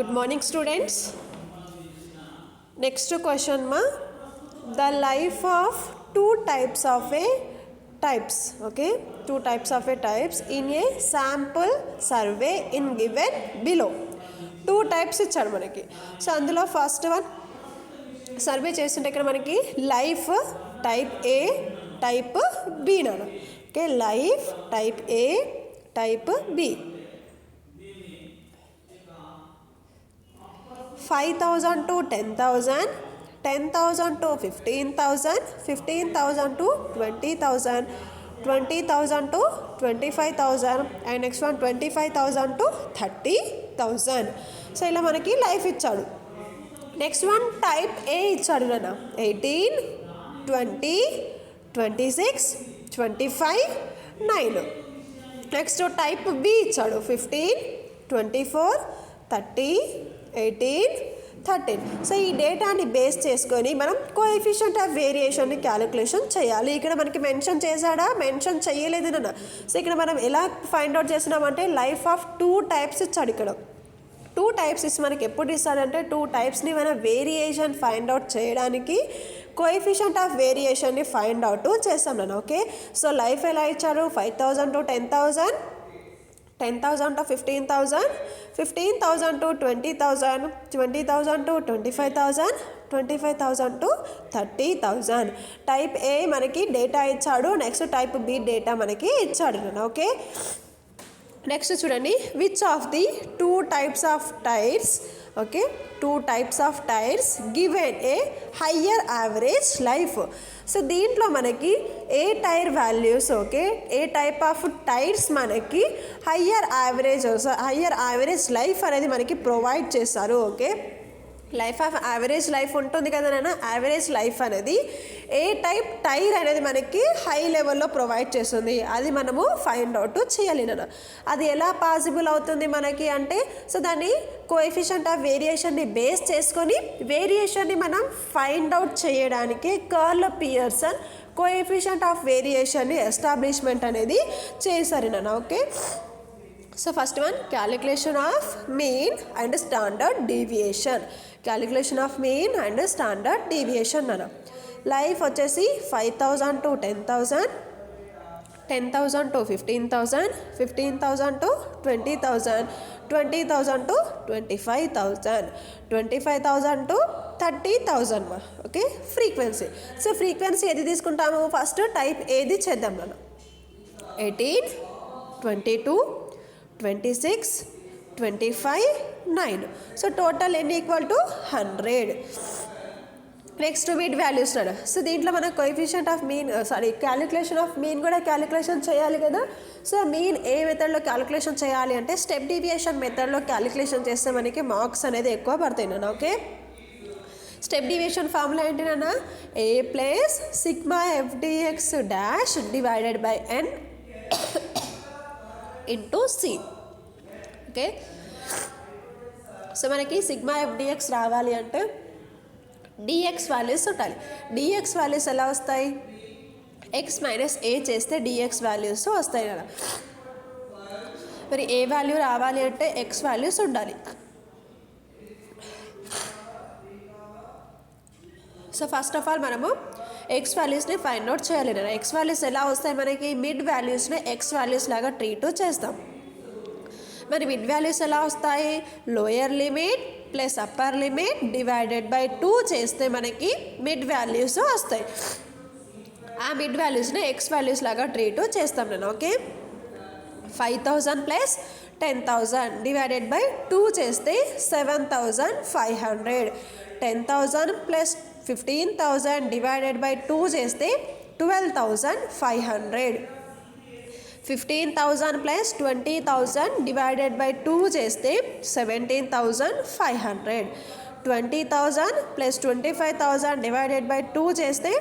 Good morning, students. Next question ma, the life of two types of a types. Okay, two types of a types in a sample survey in given below. Two types ఇచ్చాడు మనకి. So అందులో first one survey చేస్తుంటే ఇక్కడ మనకి life type A type B నాను. Okay, life type A type B. 5,000 to 10,000, 10,000 to 15,000, 15,000 to 20,000, 20,000 to 25,000 and next one 25,000 to 30,000. So ఇలా మనకి life ఇచ్చాడు. నెక్స్ట్ వన్ టైప్ ఏ ఇచ్చాడు నాన్న. 18, 20, 26, 25, 9. నెక్స్ట్ టైప్ బి ఇచ్చాడు. 15, 24, 30, 18, 13. సో ఈ డేటాని బేస్ చేసుకొని మనం కోఎఫిషియంట్ ఆఫ్ వేరియేషన్ని క్యాలిక్యులేషన్ చేయాలి. ఇక్కడ మనకి మెన్షన్ చేశాడా, మెన్షన్ చేయలేదు నాన్న. సో ఇక్కడ మనం ఎలా ఫైండ్ అవుట్ చేసినామంటే లైఫ్ ఆఫ్ టూ టైప్స్ ఇచ్చాడు. ఇక్కడ టూ టైప్స్ ఇచ్చి మనకి ఎప్పుడు ఇస్తాడంటే టూ టైప్స్ని మనం వేరియేషన్ ఫైండ్ అవుట్ చేయడానికి కోఎఫిషియంట్ ఆఫ్ వేరియేషన్ని ఫైండ్ అవుట్ చేస్తాం నాన్న. ఓకే, సో లైఫ్ ఎలా ఇచ్చారు? 5,000 to 10,000, 10,000 to 15,000, 15,000 to 20,000, 20,000 to 25,000, 25,000 to 30,000. Type ఏ మనకి డేటా ఇచ్చాడు. నెక్స్ట్ టైప్ బి డేటా మనకి ఇచ్చాడు నాన్న. ఓకే, నెక్స్ట్ చూడండి, which of the two types of tyres, okay, two types of tyres given a higher average life. So దీంట్లో మనకి ఏ tyre values, okay, ఏ టైప్ ఆఫ్ టైర్స్ మనకి హయ్యర్ యావరేజ్ లైఫ్ అనేది మనకి ప్రొవైడ్ చేస్తారు. Okay, life of average life ఉంటుంది కదా నాన్న. యావరేజ్ లైఫ్ అనేది ఏ టైప్ టైర్ అనేది మనకి హై లెవెల్లో ప్రొవైడ్ చేస్తుంది, అది మనము ఫైండ్ అవుట్ చేయాలి నాన్న. అది ఎలా పాసిబుల్ అవుతుంది మనకి అంటే, సో దాన్ని కోఎఫిషియంట్ ఆఫ్ వేరియేషన్ని బేస్ చేసుకొని వేరియేషన్ని మనం ఫైండ్ అవుట్ చేయడానికి కర్ల్ పియర్సన్ కోఎఫిషియంట్ ఆఫ్ వేరియేషన్ని ఎస్టాబ్లిష్మెంట్ అనేది చేశారు నాన్న. Okay, so first one calculation of mean and standard deviation. Calculation of mean and standard deviation నాన్న. లైఫ్ వచ్చేసి 5,000 to 10,000, 10,000 to 15,000, 15,000 to 20,000, 20,000 to 25,000, 25,000 to 30,000 మా. Okay, frequency. సో ఫ్రీక్వెన్సీ ఏది తీసుకుంటాము? First type ఏది చేద్దాం నాన్న. 18, 22, 26, 25, 9. సో టోటల్ ఎన్ని equal to 100. Next mid values నాన్న. సో దీంట్లో మనం coefficient of mean calculation of mean కూడా క్యాలిక్యులేషన్ చేయాలి కదా. సో మీన్ ఏ మెథడ్లో క్యాలిక్యులేషన్ చేయాలి అంటే స్టెప్ డీవియేషన్ మెథడ్లో క్యాలిక్యులేషన్ చేస్తే మనకి మార్క్స్ అనేది ఎక్కువ పడతాయి నాన్న. ఓకే, స్టెప్ డీవియేషన్ ఫార్ములా ఏంటి నాన్న? A plus sigma f d x dash divided by N into C. Okay, so మనకి సిగ్మా ఎఫ్డిఎక్స్ రావాలి అంటే డిఎక్స్ వాల్యూస్ ఉండాలి. డిఎక్స్ వాల్యూస్ ఎలా వస్తాయి? ఎక్స్ మైనస్ ఏ చేస్తే డిఎక్స్ వాల్యూస్ వస్తాయి కదా. మరి ఏ వాల్యూ రావాలి అంటే ఎక్స్ వాల్యూస్ ఉండాలి. సో ఫస్ట్ ఆఫ్ ఆల్ మనము ఎక్స్ వాల్యూస్ని ఫైండ్ అవుట్ చేయాలి కదా. ఎక్స్ వాల్యూస్ ఎలా వస్తాయి మనకి? మిడ్ వాల్యూస్ని ఎక్స్ వాల్యూస్ లాగా ట్రీట్ చేస్తాం. మరి మిడ్ వాల్యూస్ ఎలా వస్తాయి? Lower limit plus upper limit divided by 2 చేస్తే మనకి మిడ్ వాల్యూస్ వస్తాయి. ఆ మిడ్ వాల్యూస్ని ఎక్స్ వాల్యూస్ లాగా ట్రీట్ చేస్తాం నేను. ఓకే, 5,000 ప్లస్ 10,000 డివైడెడ్ బై 2 చేస్తే 7,500. 10,000 ప్లస్ 15,000 డివైడెడ్ బై 2 చేస్తే 12,500. 15,000 ప్లస్ 20,000 డివైడెడ్ బై 2 చేస్తే 17,500. 20,000 ప్లస్ 25,000 డివైడెడ్ బై 2 చేస్తే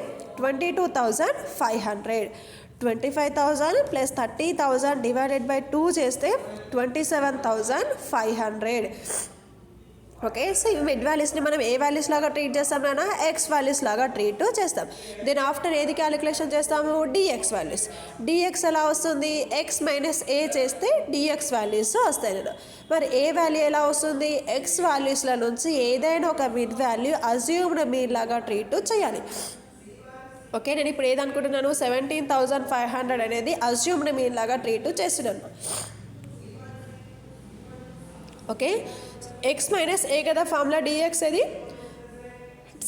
22,500. 25,000 ప్లస్ 30,000 డివైడెడ్ బై 2 చేస్తే 27,500. ఓకే, సో ఈ మిడ్ వాల్యూస్ని మనం ఏ వాల్యూస్ లాగా ట్రీట్ చేస్తాం నాన్న, ఎక్స్ వాల్యూస్ లాగా ట్రీట్ చేస్తాం. దెన్ ఆఫ్టర్ ఏది క్యాలిక్యులేషన్ చేస్తాము, డిఎక్స్ వాల్యూస్. డిఎక్స్ ఎలా వస్తుంది, ఎక్స్ మైనస్ ఏ చేస్తే డిఎక్స్ వాల్యూస్ వస్తాయి నాన్న. మరి ఏ వాల్యూ ఎలా వస్తుంది, ఎక్స్ వాల్యూస్ల నుంచి ఏదైనా ఒక మిడ్ వాల్యూ అజ్యూమ్డ్ మీన్ లాగా ట్రీట్ చేయాలి. ఓకే, నేను ఇప్పుడు ఏదనుకుంటున్నాను, 17,500 అనేది అజ్యూమ్డ్ మీన్ లాగా ట్రీట్ చేస్తున్నాను. ఓకే, ఎక్స్ మైనస్ ఏ కదా ఫార్ములా, డిఎక్స్ అది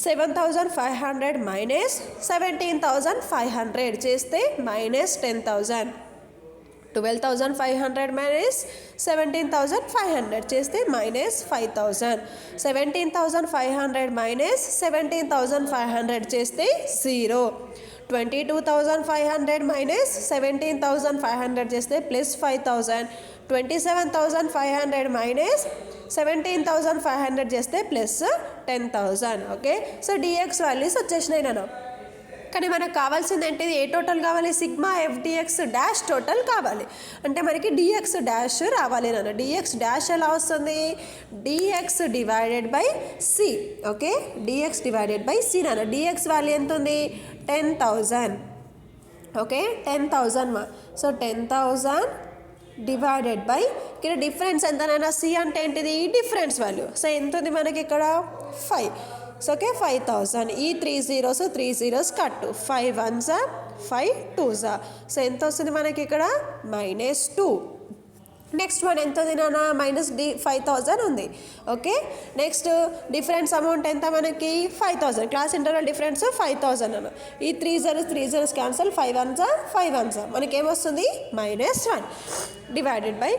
7,500 మైనస్ 17,500 చేస్తే మైనస్ 10,000. 12,500 మైనస్ 17,500 చేస్తే మైనస్ 5,000. 17,500 మైనస్ 17,500 చేస్తే 0. 22,500 మైనస్ 17,500 చేస్తే ప్లస్ 5,000. 27,500 మైనస్ 17,500 చేస్తే plus 10,000. Okay, so d x values వచ్చేసినాయి నాన్న. కానీ మనకు కావాల్సింది ఏంటిది, ఏ టోటల్ కావాలి, సిగ్మా ఎఫ్డిఎక్స్ డాష్ టోటల్ కావాలి. అంటే మనకి డిఎక్స్ డాష్ రావాలి నాన్న. డిఎక్స్ డాష్ ఎలా వస్తుంది, dx divided by c. Okay, d x divided by c నాన్న. డిఎక్స్ వాల్యూ ఎంత ఉంది, 10,000. ఓకే, 10,000. సో 10,000 డివైడెడ్ బై, ఇక్కడ డిఫరెన్స్ ఎంతనైనా, సి అంటే ఏంటిది, డిఫరెన్స్ వాల్యూ. సో ఎంత ఉంది మనకి ఇక్కడ 5. So okay, 5,000. ఈ 3 zeros 3 zeros కట్టు, 5 1s 5 2s. సో ఎంత వస్తుంది మనకి ఇక్కడ, -2. నెక్స్ట్ వన్ ఎంత ఉంది నాన్న, -5,000 ఉంది. ఓకే, నెక్స్ట్ డిఫరెన్స్ అమౌంట్ ఎంత మనకి, 5,000. క్లాస్ ఇంటర్వల్ డిఫరెన్స్ 5,000 అన్న. ఈ 3 zeros క్యాన్సల్, 5 1s 5 1s. మనకి ఏమొస్తుంది, -1 డివైడెడ్ బై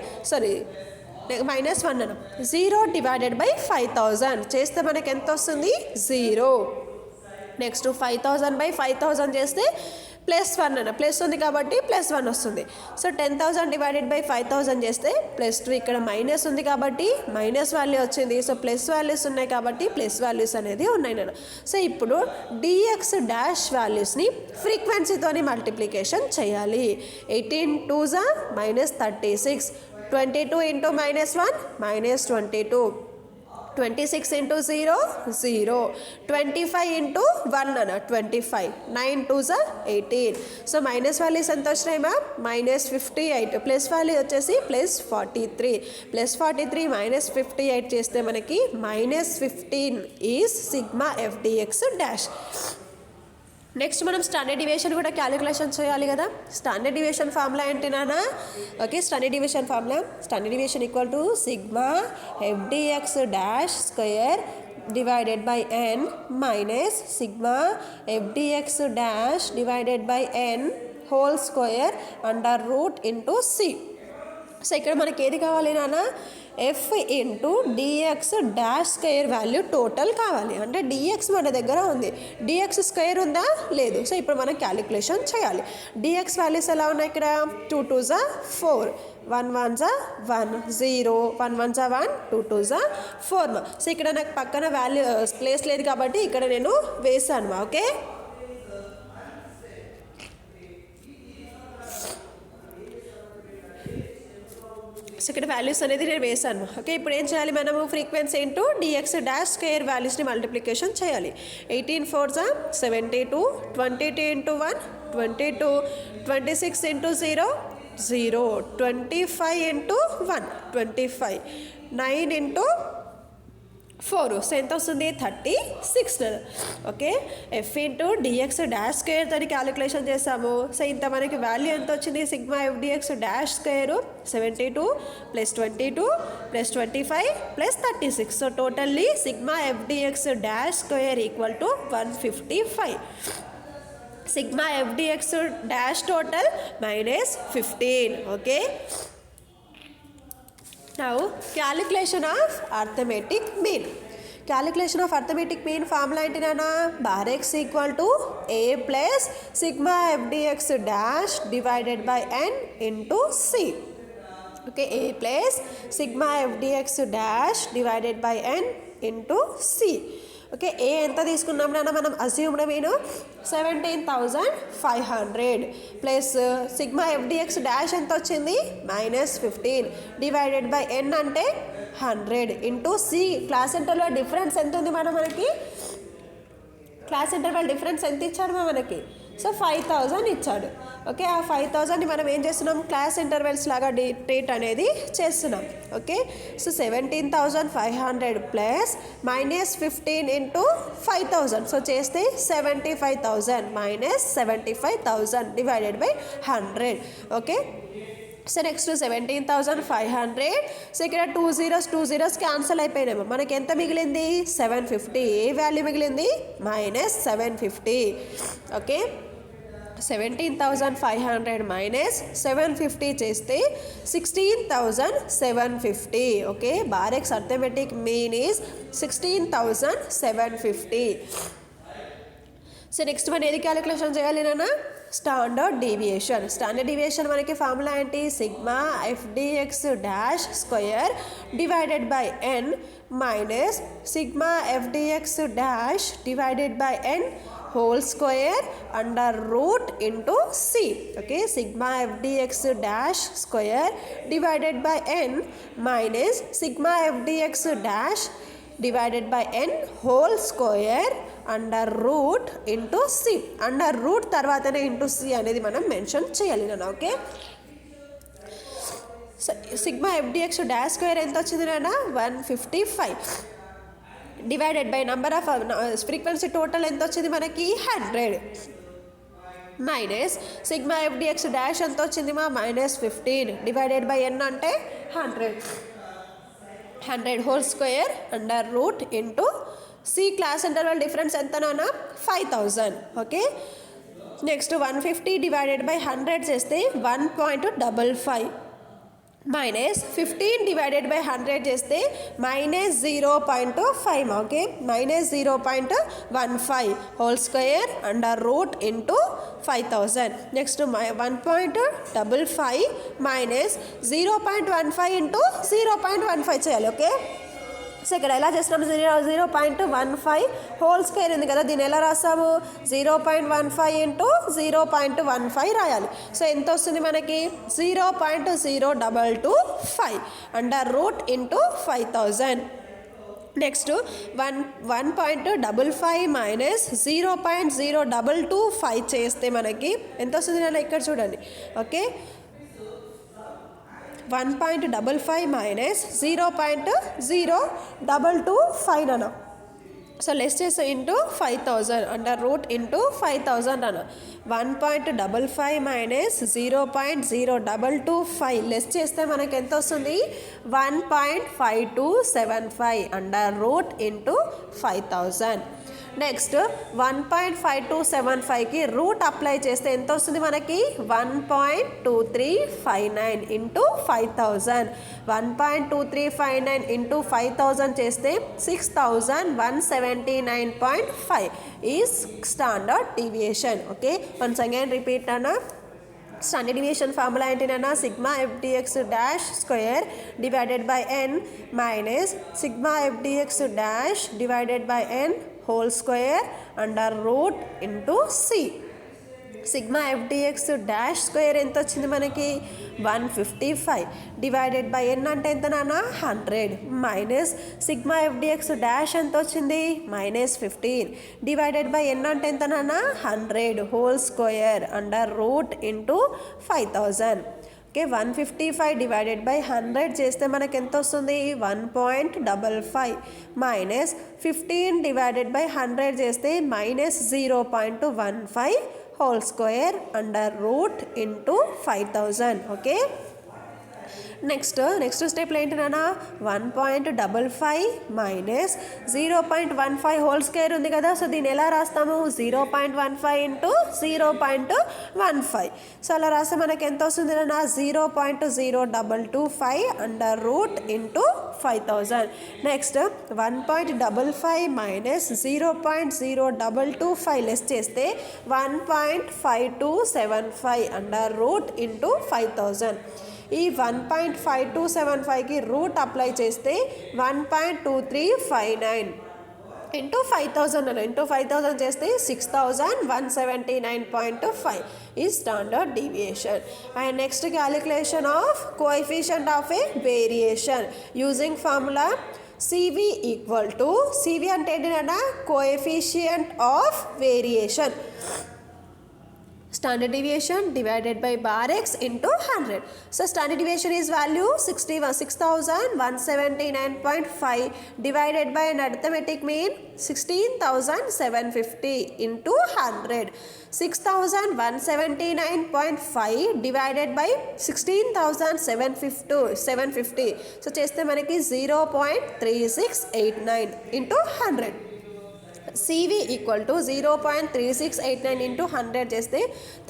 -1 అన్న. 0 డివైడెడ్ బై 5,000 చేస్తే మనకి ఎంత వస్తుంది, 0. నెక్స్ట్ 5,000 బై 5,000 చేస్తే +1 అన్న. ప్లస్ ఉంది కాబట్టి +1 వస్తుంది. సో 10,000 డివైడెడ్ బై 5,000 చేస్తే +2. ఇక్కడ మైనస్ ఉంది కాబట్టి మైనస్ వాల్యూ వచ్చింది. సో ప్లస్ వాల్యూస్ ఉన్నాయి కాబట్టి ప్లస్ వాల్యూస్ అనేది ఉన్నాయి నాన్న. సో ఇప్పుడు డిఎక్స్ డాష్ వాల్యూస్ని ఫ్రీక్వెన్సీతోని మల్టిప్లికేషన్ చేయాలి. 18 2s -36. 22 into -1 -22. 26 into 0 0. 25 into 1 అన్న 25. 9 2s 18. సో మైనస్ వాల్యూస్ ఎంత వచ్చినాయి మా, -58. ప్లస్ వాల్యూ వచ్చేసి +43. +43 -58 చేస్తే మనకి -15 is sigma f d x dash. Next మనం స్టాండర్డ్ డివియేషన్ కూడా క్యాలిక్యులేషన్ చేయాలి కదా. స్టాండర్డ్ డివియేషన్ ఫార్ములా ఏంటి నాన్న, okay, standard deviation formula, standard deviation equal to sigma f d x dash square divided by n minus sigma f d x dash divided by n whole square under root into c. So ఇక్కడ మనకి ఏది కావాలి నాన్న, f into d x dash square value total కావాలి. అంటే dx మన దగ్గర ఉంది, డిఎక్స్ స్క్వేర్ ఉందా లేదు. సో ఇప్పుడు మనం క్యాలిక్యులేషన్ చేయాలి. డిఎక్స్ వాల్యూస్ ఎలా ఉన్నాయి ఇక్కడ, 2 2s 4, 1 1s 1, 0, 1 1s 1, 2 2s 4. So ఇక్కడ నాకు పక్కన వాల్యూ ప్లేస్ లేదు కాబట్టి ఇక్కడ నేను వేసాను. ఓకే, సో ఇక్కడ వాల్యూస్ అనేది నేను వేసాను. ఓకే, ఇప్పుడు ఏం చేయాలి మనము, frequency into d x dash square వాల్యూస్ని మల్టిప్లికేషన్ చేయాలి. 18 4s 72. 22 into 1 22. 26 into 0 0. 25 into 1 25. 9 into 4. So ఎంత వస్తుంది, 36. Okay, f into d x dash square తోని క్యాలిక్యులేషన్ చేసాము. సో ఇంత మనకి వాల్యూ ఎంత వచ్చింది, sigma f d x dash square 72 + 22 + 25 + 36. So totally sigma f d x dash square equal to 155. Sigma f d x dash total -15. Okay, now calculation of arithmetic mean. Calculation of arithmetic mean formula ఏంటి నాన్న, bar x equal to a plus sigma f d x dash divided by n into C. Okay, a plus sigma f d x dash divided by n into C. Okay, A ఎంత తీసుకున్నాం నాన్న మనం assumed mean 17,500 plus sigma f d x dash ఎంత వచ్చింది -15 divided by n అంటే 100 into c class interval difference ఎంత ఉంది మనకి క్లాస్ ఇంటర్వల్ డిఫరెన్స్ ఎంత ఇచ్చాడు మనకి సో 5,000 ఇచ్చాడు. ఓకే, ఆ 5,000ని మనం ఏం చేస్తున్నాం క్లాస్ ఇంటర్వెల్స్ లాగా ట్రీట్ అనేది చేస్తున్నాం. Okay, so 17,500 plus -15 into 5,000 so చేస్తే 75,000 -75,000 divided by 100. Okay, so next 17,500. So ఇక్కడ 2 zeros క్యాన్సల్ అయిపోయినాము. మనకి ఎంత మిగిలింది 750. ఏ వాల్యూ మిగిలింది -750. ఓకే, 17,500 -750 చేస్తే 16,750. Okay, bar x arithmetic mean is 16,750. So next మనం ఏది క్యాలిక్యులేషన్ చేయాలి నాన్న స్టాండర్డ్ డీవియేషన్. స్టాండర్డ్ డీవియేషన్ మనకి ఫార్ములా ఏంటి sigma f d x dash square divided by n minus sigma f d x dash divided by n whole square under root into C. Okay, sigma f d x dash square divided by n minus sigma f d x dash divided by n whole square under root into c. Under root తర్వాతనే into C అనేది మనం mention చేయాలి నాన్న. Okay, sigma f d x dash square ఎంత వచ్చింది నాన్న 155 divided by number off frequency total ఎంత వచ్చింది మనకి 100 మైనస్ సిగ్మా ఎఫ్డిఎక్స్ డాష్ ఎంత వచ్చింది మా -15 డివైడెడ్ బై ఎన్ అంటే 100 whole square under root into c class interval difference ఎంత నాన్న 5,000. ఓకే, నెక్స్ట్ 150 డివైడెడ్ బై 100 చేస్తే 1.55 మైనస్ 15 డివైడెడ్ బై 100 చేస్తే -0.5. Okay, -0.15 whole square under root into 5,000. Next 1.55 minus 0.15 into 0.15 చేయాలి. Okay, so ఇక్కడ ఎలా చేస్తున్నాము 0.15 హోల్ స్క్వేర్ ఉంది కదా దీన్ని ఎలా రాస్తాము 0.15 ఇంటూ 0.15 రాయాలి. సో ఎంత వస్తుంది మనకి 0.0225 under root into 5,000. Next 1.55 minus 0.0225 చేస్తే మనకి ఎంత వస్తుంది నేను ఇక్కడ చూడండి. ఓకే, 1.55 మైనస్ 0.0225 అన్న. సో లెస్ చేస్తే ఇంటూ 5,000 అండర్ రూట్ ఇంటూ 5,000 అన్న. 1.55 మైనస్ 0.0225 లెస్ చేస్తే మనకి ఎంత వస్తుంది 1.5275 అండర్ రూట్ ఇంటూ 5,000. నెక్స్ట్ 1.5275కి రూట్ అప్లై చేస్తే ఎంత వస్తుంది మనకి 1.2359 ఇంటూ 5,000. 1.2359 ఇంటూ 5,000 చేస్తే 6,179.5 is standard deviation. Okay, once again repeat అన్న స్టాండర్డ్ డీవియేషన్ ఫార్ములా ఏంటినన్నా sigma f d x dash square divided by n minus sigma f d x dash divided by n whole square under root into c. Sigma f d x dash square ఎంత వచ్చింది మనకి 155 divided by n అంటే ఎంత నాన్న 100 minus sigma f d x dash ఎంత వచ్చింది -15 divided by n అంటే ఎంత నాన్న 100 whole square under root into 5,000. Okay, 155 divided by 100 చేస్తే మనకి ఎంత వస్తుంది 1.55 మైనస్ 15 డివైడెడ్ బై 100 చేస్తే -0.15 whole square under root into 5,000. Okay, next స్టెప్లో ఏంటి నాన్న 1.55 మైనస్ 0.15 హోల్ స్క్వేర్ ఉంది కదా సో దీన్ని ఎలా రాస్తాము 0.15 ఇంటూ 0.15. సో అలా రాస్తే మనకి ఎంత వస్తుంది నాన్న 0.0225 under root into 5,000. Next 1.55 minus 0.0225 less చేస్తే 1.5275 అండర్ రూట్ ఇంటూ 5,000. ఈ 1.5275కి రూట్ అప్లై చేస్తే 1.2359 ఇంటూ 5000 అన్న ఇంటూ 5000 చేస్తే 6179.5 is standard deviation. And next calculation of coefficient of a variation using formula CV equal to CV అంటే ఏంటంటే coefficient of variation, standard deviation divided by bar x into 100. So standard deviation is value 6179.5 divided by an arithmetic mean 16,750 into 100. 6179.5 divided by 16,750. So చేస్తే మనకి 0.3689 into 100. CV equal to 0.3689 into 100 చేస్తే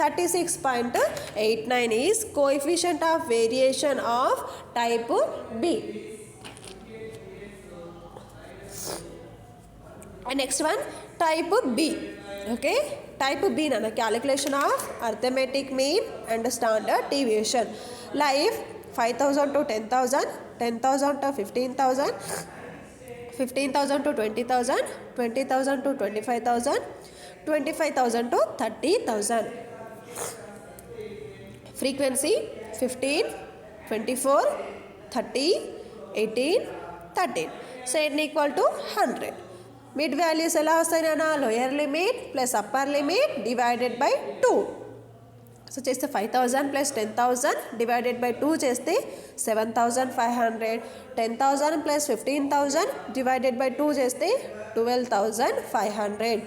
36.89 is coefficient of variation of type B. And next one type B. Okay, type B nana calculation of arithmetic mean and standard deviation. Like 5,000 to 10,000, 10,000 to 15,000, 15,000 to 20,000, 20,000 to 25,000, 25,000 to 30,000. Frequency 15, 24, 30, 18, 13. So n equal to 100. Mid values ఎలా వస్తాయనా lower limit plus upper limit divided by 2. So చేస్తే 5,000 plus 10,000 divided by 2 చేస్తే 7,500. 10,000 plus 15,000 divided by 2 చేస్తే 12,500.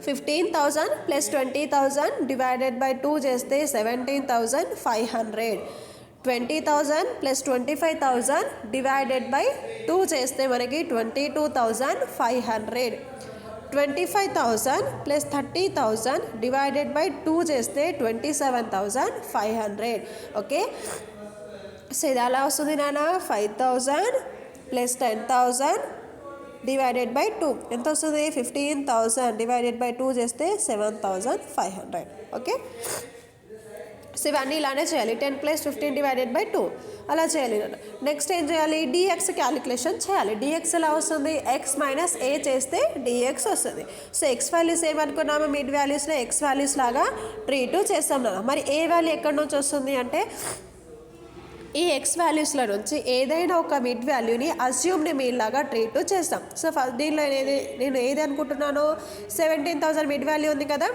15,000 plus 20,000 divided by 2 చేస్తే 17,500. 20,000 plus 25,000 divided by 2 చేస్తే మనకి 22,500. 25,000 plus 30,000 divided by 2 చేస్తే 27,500. Okay, so ఇది అలా వస్తుంది నాన్న 5,000 ప్లస్ 10,000 డివైడెడ్ బై 2 ఎంత వస్తుంది 15,000 డివైడెడ్ బై 2 చేస్తే 7,500. ఓకే, సో ఇవన్నీ ఇలానే చేయాలి 10 ప్లస్ 15 డివైడెడ్ బై 2 అలా చేయాలి. నెక్స్ట్ ఏం చేయాలి డిఎక్స్ క్యాలిక్యులేషన్ చేయాలి. డిఎక్స్ ఎలా వస్తుంది ఎక్స్ మైనస్ ఏ చేస్తే డిఎక్స్ వస్తుంది. సో ఎక్స్ వాల్యూస్ ఏమనుకున్నాము మిడ్ వాల్యూస్లో ఎక్స్ వాల్యూస్ లాగా ట్రీట్ చేస్తాం కదా. మరి ఏ వాల్యూ ఎక్కడి నుంచి వస్తుంది అంటే ఈ ఎక్స్ వాల్యూస్లో నుంచి ఏదైనా ఒక మిడ్ వాల్యూని అస్యూమ్డ్ మీన్ లాగా ట్రీట్ చేస్తాం. సో దీనిలో నేను ఏది అనుకుంటున్నాను 17,000 మిడ్ వాల్యూ ఉంది కదా,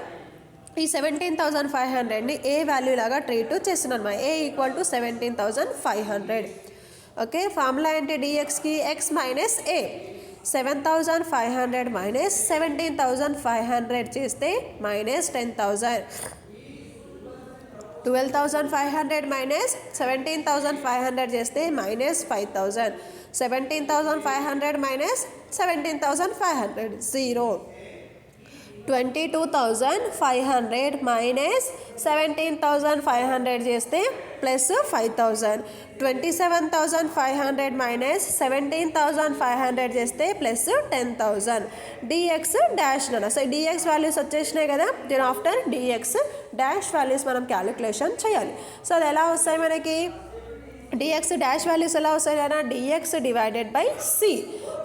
ఈ 17,500ని ఏ వాల్యూ లాగా ట్రీట్ చేస్తున్నాను మా ఏ ఈక్వల్ టు 17,500. ఓకే, ఫార్ములా ఏంటి డిఎక్స్కి ఎక్స్ మైనస్ ఏ 7,500 మైనస్ 17,500 చేస్తే మైనస్ 10,000. 12,500 మైనస్ 17,500 చేస్తే మైనస్ 5,000. 17,500 మైనస్ 17,500 0. 22,500 మైనస్ 17,500 చేస్తే ప్లస్ 5,000. 27,500 మైనస్ 17,500 చేస్తే ప్లస్ 10,000. డిఎక్స్ డాష్ నన్న. సో డిఎక్స్ వాల్యూస్ వచ్చేసినాయి కదా, దీని ఆఫ్టర్ డిఎక్స్ డాష్ వాల్యూస్ మనం క్యాలిక్యులేషన్ చేయాలి. సో అది ఎలా వస్తాయి మనకి డిఎక్స్ డాష్ వాల్యూస్ ఎలా వస్తాయి కదా d x divided by c.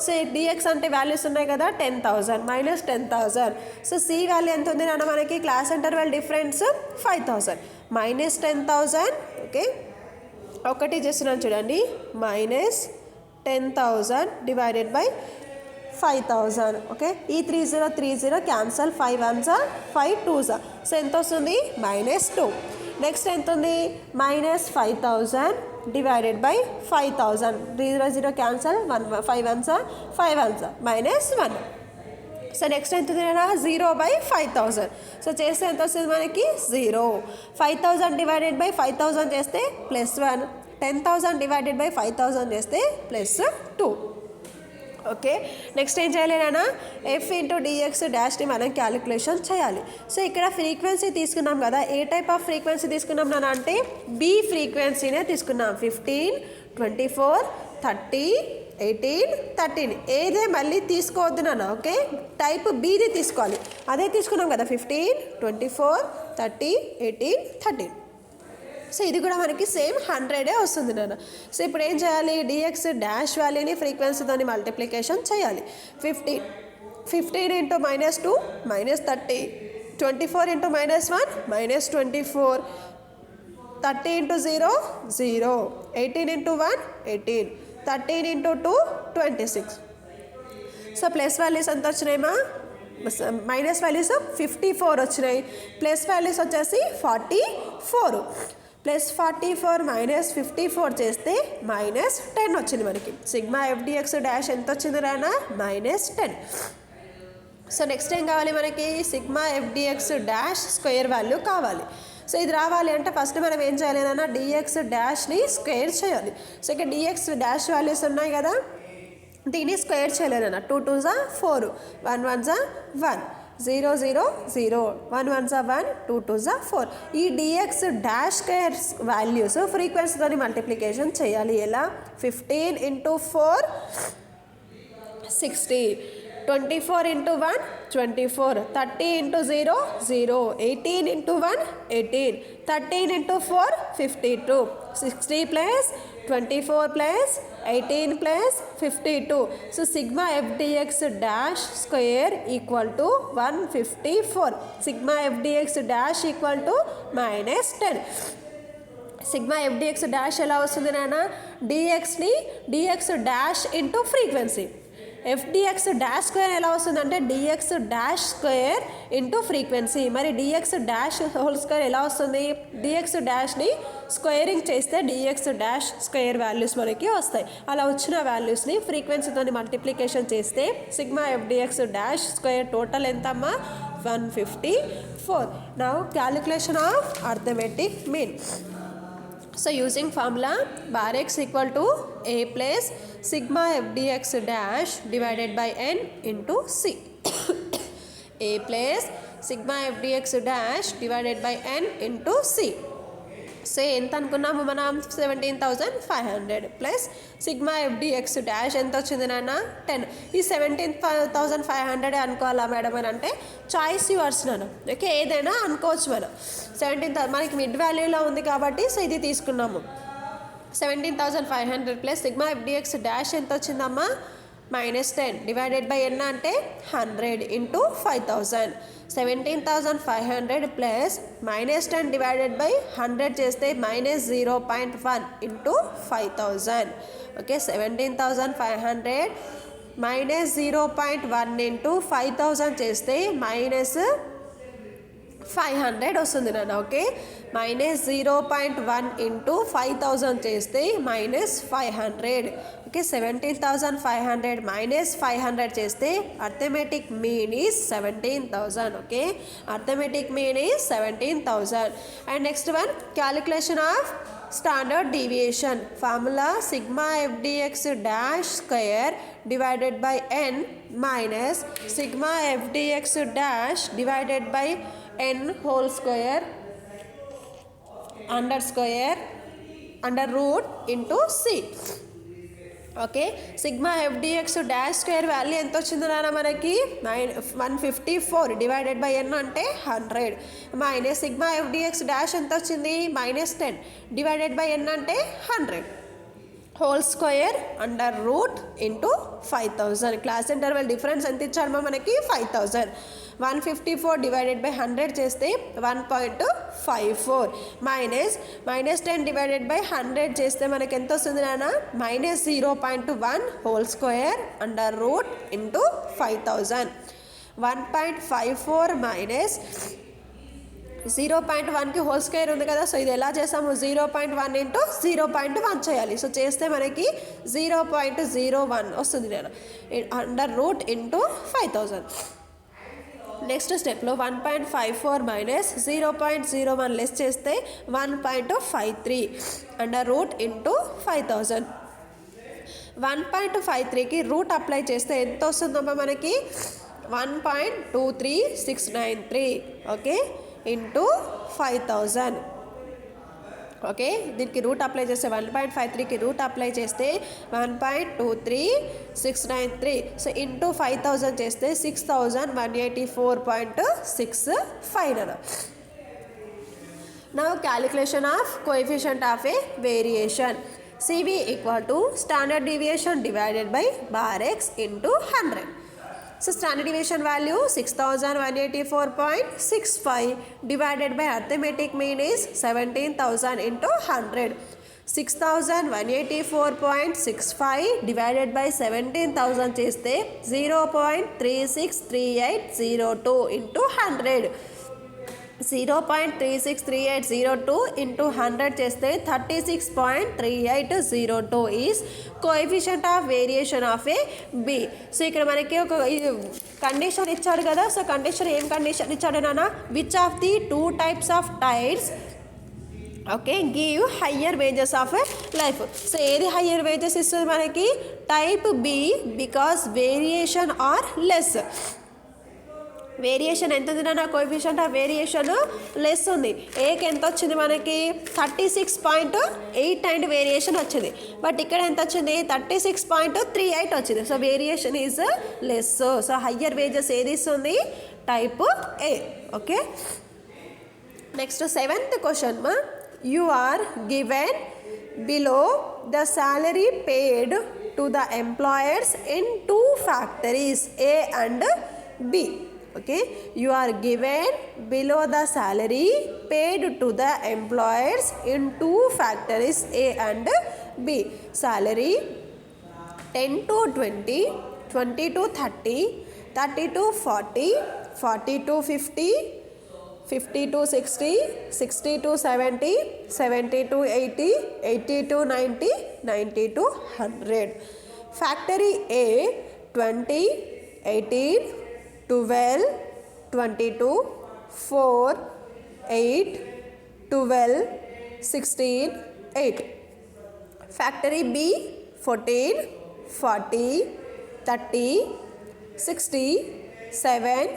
So d x అంటే వాల్యూస్ ఉన్నాయి కదా 10,000 మైనస్ 10,000. సో సి వాల్యూ ఎంత ఉంది నాన్న మనకి class interval difference 5,000 minus 10,000. Okay, ఒకటి చేస్తున్నాను చూడండి మైనస్ 10,000 డివైడెడ్ బై 5,000. ఓకే, ఈ 30 క్యాన్సల్ 5 1s 5 2s. సో ఎంత వస్తుంది మైనస్ 2. నెక్స్ట్ ఎంత ఉంది minus 5,000 divided by 5,000. 0 cancel 5 1s 5 1s minus 1. So next ఎంత ఉంది 0 బై 5,000. సో చేస్తే ఎంత వస్తుంది మనకి 0. 5,000 డివైడెడ్ బై 5,000 చేస్తే ప్లస్ 1. 10,000 డివైడెడ్ బై 5,000 చేస్తే ప్లస్ 2. ఓకే, నెక్స్ట్ ఏం చేయాలి నాన్న ఎఫ్ ఇంటూ డిఎక్స్ డాష్ని మనం క్యాలిక్యులేషన్ చేయాలి. సో ఇక్కడ ఫ్రీక్వెన్సీ తీసుకున్నాం కదా, ఏ టైప్ ఆఫ్ ఫ్రీక్వెన్సీ తీసుకున్నాం నాన్న అంటే బి ఫ్రీక్వెన్సీనే తీసుకున్నాం. 15, 24, 30, 18, 13 ఏదే మళ్ళీ తీసుకోవద్దు నాన్న. ఓకే, టైప్ బిది తీసుకోవాలి. అదే తీసుకున్నాం కదా 15, 24, 30, 18, 13. సో ఇది కూడా మనకి సేమ్ 100 వస్తుంది నాన్న. సో ఇప్పుడు ఏం చేయాలి, డిఎక్స్ డాష్ వాల్యూని ఫ్రీక్వెన్సీతోని మల్టిప్లికేషన్ చేయాలి. 15 into -2 -30, 24 into -1 -24, 30 into 0 0, 18 into 1 18, 13 into 2 26. So plus values ఎంత వచ్చినాయమ్మా, మైనస్ వాల్యూస్ 54 వచ్చినాయి, ప్లస్ వాల్యూస్ వచ్చేసి 44. +44 -54 చేస్తే -10 వచ్చింది మనకి. సిగ్మా ఎఫ్డిఎక్స్ డాష్ ఎంత వచ్చింది రానా, -10. సో నెక్స్ట్ ఏం కావాలి మనకి, sigma f d x dash square value కావాలి. సో ఇది రావాలి అంటే ఫస్ట్ మనం ఏం చేయాలి అన్న, డిఎక్స్ డాష్ని స్క్వేర్ చేయాలి. సో ఇక్కడ డిఎక్స్ డాష్ వాల్యూస్ ఉన్నాయి కదా, దీన్ని square చేయలేదన్న. 2 2s 4, 1 1s 1, 0 0 0, 1 1s 1, 2 2s 4. ఈ డిఎక్స్ డాష్ స్క్వేర్ వాల్యూస్ ఫ్రీక్వెన్సీతో మల్టిప్లికేషన్ చేయాలి. ఎలా, 15 into 4 60, 24 into 1 24, 30 into 0 0, 18 into 1 18, 13 into 4 52, 60 plus 24 plus 18 plus 52. So sigma f d x dash square equal to 154. Sigma f d x dash equal to -10. Sigma f d x dash ఎలా వస్తుంది నాన్న, d x dash into frequency. F d x dash square ఎలా వస్తుందంటే d x dash square into frequency. మరి dx dash whole square ఎలా వస్తుంది, dx డాష్ని squaring చేస్తే dx dash square values మనకి వస్తాయి. అలా వచ్చిన వాల్యూస్ని ఫ్రీక్వెన్సీతో మల్టిప్లికేషన్ చేస్తే sigma f d x dash square total ఎంతమ్మా, 154. Now calculation of arithmetic mean. So using formula bar x equal to a plus sigma fdx dash divided by n into c. A plus sigma fdx dash divided by n into c. So ఎంత అనుకున్నాము మనం, 17,500 plus sigma f d x dash ఎంత వచ్చింది నాన్న, 10. ఈ 17,500 అనుకోవాలా madam అని అంటే చాయిస్ యువర్స్ నాన్న. ఓకే, ఏదైనా అనుకోవచ్చు మనం. 17,000 మనకి మిడ్ వాల్యూలో ఉంది కాబట్టి సో ఇది తీసుకున్నాము. 17,500 ప్లస్ సిగ్మా ఎఫ్డిఎక్స్ డాష్ ఎంత వచ్చిందమ్మా, -10 డివైడెడ్ బై ఎన్న అంటే 100 ఇంటూ 5,000. 17,500 ప్లస్ -10 డివైడెడ్ బై 100 చేస్తే -0.1 ఇంటూ 5,000. ఓకే, 17,500 -0.1 ఇంటూ 5,000 చేస్తే -500 వస్తుంది నాన్న. ఓకే, -0.1 ఇంటూ 5,000 చేస్తే -500. ఓకే, 17,500 -500 చేస్తే arithmetic mean is 17,000. Okay, arithmetic mean is 17,000. And next one, calculation of standard deviation. Formula sigma f d x dash square divided by n minus sigma f d x dash divided by n whole square under root into C. Okay, sigma f d x dash square value ఎంత వచ్చింది నాన్న మనకి, 154 divided by n అంటే 100 minus sigma f d x dash ఎంత వచ్చింది, -10 divided by n అంటే 100 whole square under root into 5,000. Class interval difference ఎంత ఇచ్చారమ్మా మనకి, 5,000. 154 డివైడెడ్ బై 100 చేస్తే 1.54 -10 డివైడెడ్ బై 100 చేస్తే మనకి ఎంత వస్తుంది నాన్న, -0.1 whole square under root into 5,000. 1.54 minus 0.1కి హోల్ స్క్వేర్ ఉంది కదా, సో ఇది ఎలా చేసాము, 0.1 ఇంటూ 0.1 చేయాలి. సో చేస్తే మనకి 0.01 వస్తుంది నేను అండర్ రూట్ ఇంటూ 5,000. నెక్స్ట్ స్టెప్లో 1.54 మైనస్ 0.01 లెస్ చేస్తే 1.53 అండర్ రూట్ ఇంటూ 5,000. 1.53కి రూట్ అప్లై చేస్తే ఎంత వస్తుందమ్మా మనకి, 1.23693. Okay, into 5,000. ఓకే, దీనికి రూట్ అప్లై చేస్తే 1.53కి రూట్ అప్లై చేస్తే 1.23693. సో ఇంటూ 5,000 చేస్తే 6,184.65. Now calculation of coefficient of a variation. CV equal to standard deviation divided by bar x into 100. So standard deviation value 6184.65 divided by arithmetic mean is 17,000 into 100. 6184.65 divided by 17,000 చేస్తే 0.363802 into 100. 0.363802 into 100 చేస్తే 36.3802 is coefficient of variation of a b. So ఇక్కడ మనకి ఒక condition ఇచ్చాడు కదా. So condition ఏం condition ఇచ్చాడు నాన్న, which of the two types of tyres okay give higher wages of life. So ఏది హయ్యర్ వేజెస్ ఇస్తుంది మనకి, type B, because variation are less. Variation ఎంత ఉంది నా కోఎఫిషియంట్ ఆఫ్ వేరియేషన్ లెస్ ఉంది. ఏకి ఎంత వచ్చింది మనకి 36.8 అండ్ వేరియేషన్ వచ్చింది. బట్ ఇక్కడ ఎంత వచ్చింది 36.38 వచ్చింది. So variation is less. So higher wages ఏది ఇస్తుంది, type A. Okay, next 7th question. You are given below the salary paid to the employers in 2 factories A and B. Okay, you are given below the salary paid to the employers in 2 factories A and B. Salary 10 to 20, 20 to 30, 30 to 40, 40 to 50, 50 to 60, 60 to 70, 70 to 80, 80 to 90, 90 to 100. Factory A 20, 18, 12, 22, 4, 8, 12, 16, 8. Factory B 14, 40, 30, 60, 7,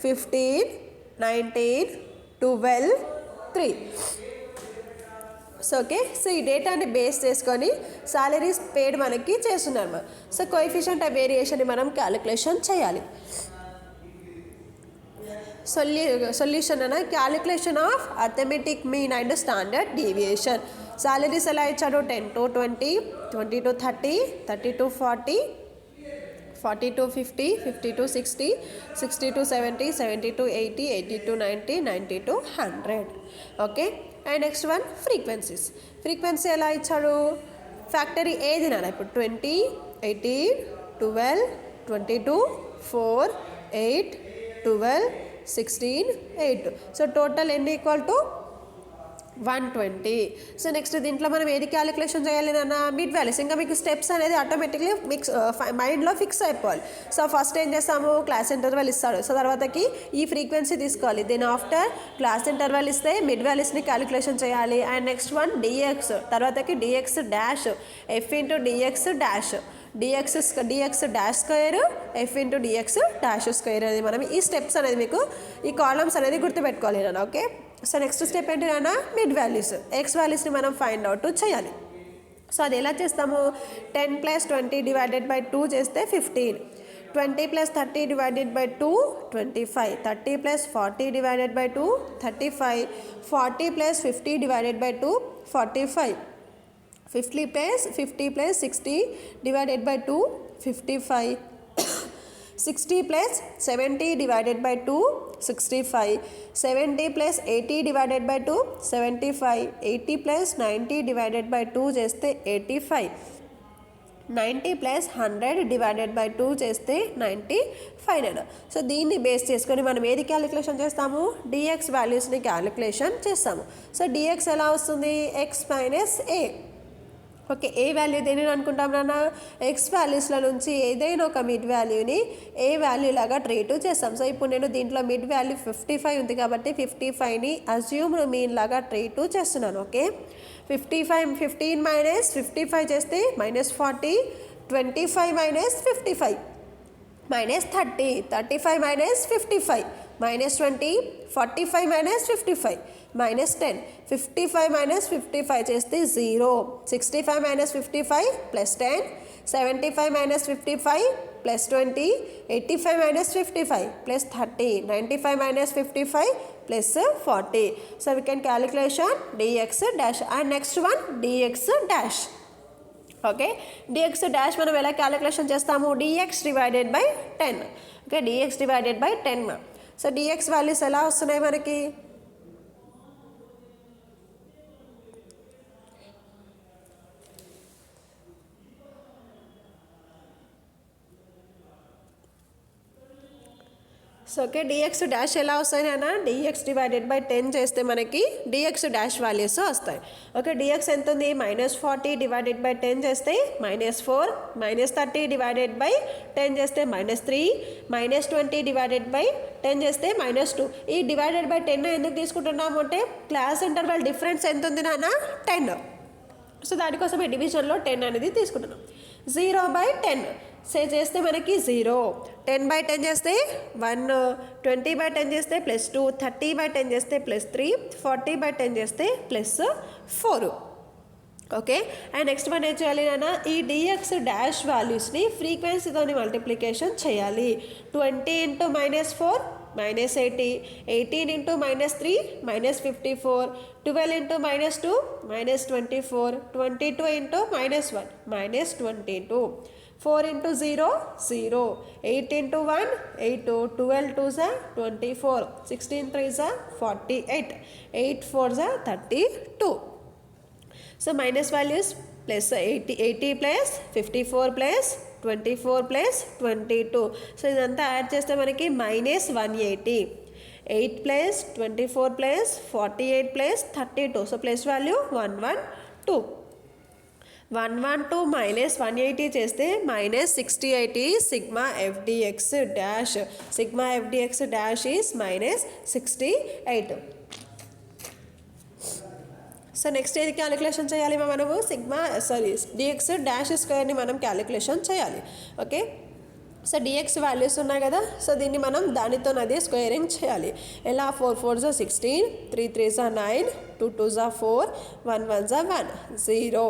15, 19, 12, 3. So okay, so ఈ డేటాని base చేసుకొని salaries పేడ్ మనకి చేస్తున్నారు. So coefficient of వేరియేషన్ని మనం calculation చేయాలి. Solution అన్న calculation of arithmetic mean and standard deviation. Salaries ఎలా ఇచ్చాడు, 10 to 20, 20 to 30, 30 to 40, 40 to 50, 50 to 60, 60 to 70, 70 to 80, 80 to 90, 90 to 100. Okay, and next one frequencies. Frequency ఎలా ఇచ్చాడు, ఫ్యాక్టరీ ఏది నాన్న ఇప్పుడు 20, 18, 12, 22, 4, 8, 12, 16, 8. సో టోటల్ ఎన్ని ఈక్వల్ టు 120. సో నెక్స్ట్ దీంట్లో మనం ఏది క్యాలిక్యులేషన్ చేయాలి నాన్న, మిడ్ వాల్యూస్. ఇంకా మీకు స్టెప్స్ అనేది ఆటోమేటిక్లీ మైండ్లో ఫిక్స్ అయిపోవాలి. సో ఫస్ట్ ఏం చేస్తాము, క్లాస్ ఇంటర్వెల్ ఇస్తాడు. సో తర్వాతకి ఈ ఫ్రీక్వెన్సీ తీసుకోవాలి. దెన్ ఆఫ్టర్ క్లాస్ ఇంటర్వెల్ ఇస్తే మిడ్ వాల్యూస్ని క్యాలిక్యులేషన్ చేయాలి. అండ్ నెక్స్ట్ వన్ డిఎక్స్, తర్వాతకి d x dash, f into d x dash, d x dash square, f into d x dash square అనేది మనం ఈ స్టెప్స్ అనేది మీకు ఈ కాలమ్స్ అనేది గుర్తుపెట్టుకోవాలి నాన్న. ఓకే, సో నెక్స్ట్ స్టెప్ ఏంటి నాన్న, మిడ్ వాల్యూస్, ఎక్స్ వాల్యూస్ని మనం ఫైండ్ అవుట్ చేయాలి. సో అది ఎలా చేస్తాము, 10 + 20 డివైడెడ్ బై 2 చేస్తే 15, 20 + 30 divided by 2 25, 30 + 40 divided by 2 35, 40 + 50 divided by 2 45, 50 + 60 divided by 2 55, 60 + 70 divided by 2 65, 70 + 80 divided by 2 75, 80 + 90 divided by 2 చేస్తే 85, 90 + 100 divided by 2 చేస్తే 95. సో దీన్ని బేస్ చేసుకొని మనం ఏది క్యాలిక్యులేషన్ చేస్తాము, డిఎక్స్ వాల్యూస్ని క్యాలిక్యులేషన్ చేస్తాము. సో డిఎక్స్ ఎలా వస్తుంది, ఎక్స్ మైనస్ ఏ. ఓకే, ఏ వాల్యూ దేని అనుకుంటాం నాన్న, ఎక్స్ వాల్యూస్లో నుంచి ఏదైనా ఒక మిడ్ వాల్యూని ఏ వాల్యూ లాగా ట్రీట్ చేస్తాం. సో ఇప్పుడు నేను దీంట్లో మిడ్ వాల్యూ 55 ఉంది కాబట్టి 55ని అజ్యూమ్డ్ మీన్ లాగా ట్రీట్ చేస్తున్నాను. ఓకే, 55 15 మైనస్ 55 చేస్తే -40, 25 మైనస్ 55 -30, 35 మైనస్ 55 -20, 45 మైనస్ 55 -10, 55 మైనస్ 55 చేస్తే 0, 65 minus 55 +10, 75 minus 55 +20, 85 minus 55 +30, 95 minus 55 plus 40. So we can calculation dx dash and next one dx dash. Okay dx dash మనం ఎలా క్యాలిక్యులేషన్ చేస్తాము dx divided by 10. Okay dx divided by 10. So dx values ఎలా వస్తున్నాయి మనకి so okay dx dash ఎలా వస్తాయి నాన్న dx divided by 10 చేస్తే మనకి dx డాష్ వాల్యూస్ వస్తాయి. ఓకే dx ఎంత ఉంది -40 డివైడెడ్ బై 10 చేస్తే -4, -30 డివైడెడ్ బై 10 చేస్తే -3, -20 డివైడెడ్ బై 10 చేస్తే -2. ఈ డివైడెడ్ బై 10 ఎందుకు తీసుకుంటున్నాము అంటే క్లాస్ ఇంటర్వల్ డిఫరెన్స్ ఎంత ఉంది నాన్న 10. సో దానికోసం ఈ డివిజన్లో 10 అనేది తీసుకుంటున్నాం. 0/10 సే చేస్తే మనకి 0, 10/10 చేస్తే 1, 20/10 చేస్తే +2, 30/10 చేస్తే +3, 40/10 చేస్తే +4. ఓకే అండ్ నెక్స్ట్ మనం ఏం చేయాలి నాన్న ఈ dx డాష్ వాల్యూస్ని ఫ్రీక్వెన్సీతోని మల్టిప్లికేషన్ చేయాలి. 20 × -4 -80, 18 × -3 -54, 12 × -2 -24, 22 × -1 -22, 4 × 0 0, 8 × 1 8, 12 2s 24, 16 3s 48, 8 4s 32. So minus values plus 80 plus 54 plus 24 plus 22. So ఇదంతా యాడ్ చేస్తే మనకి -180. 8 plus 24 plus 48 plus 32. So place value 112. 112 minus 180 చేస్తే -68 sigma fdx dash. Sigma fdx dash is -68. So next ఏది calculation చేయాలి మనము dx dash స్క్వేర్ని మనం calculation చేయాలి. Okay so dx values ఉన్నాయి కదా సో దీన్ని మనం దానితో అదే స్క్వేరింగ్ చేయాలి. ఎలా 4 4s 16, 3 3s 9, 2 2s 4, 1 1s 1, 0,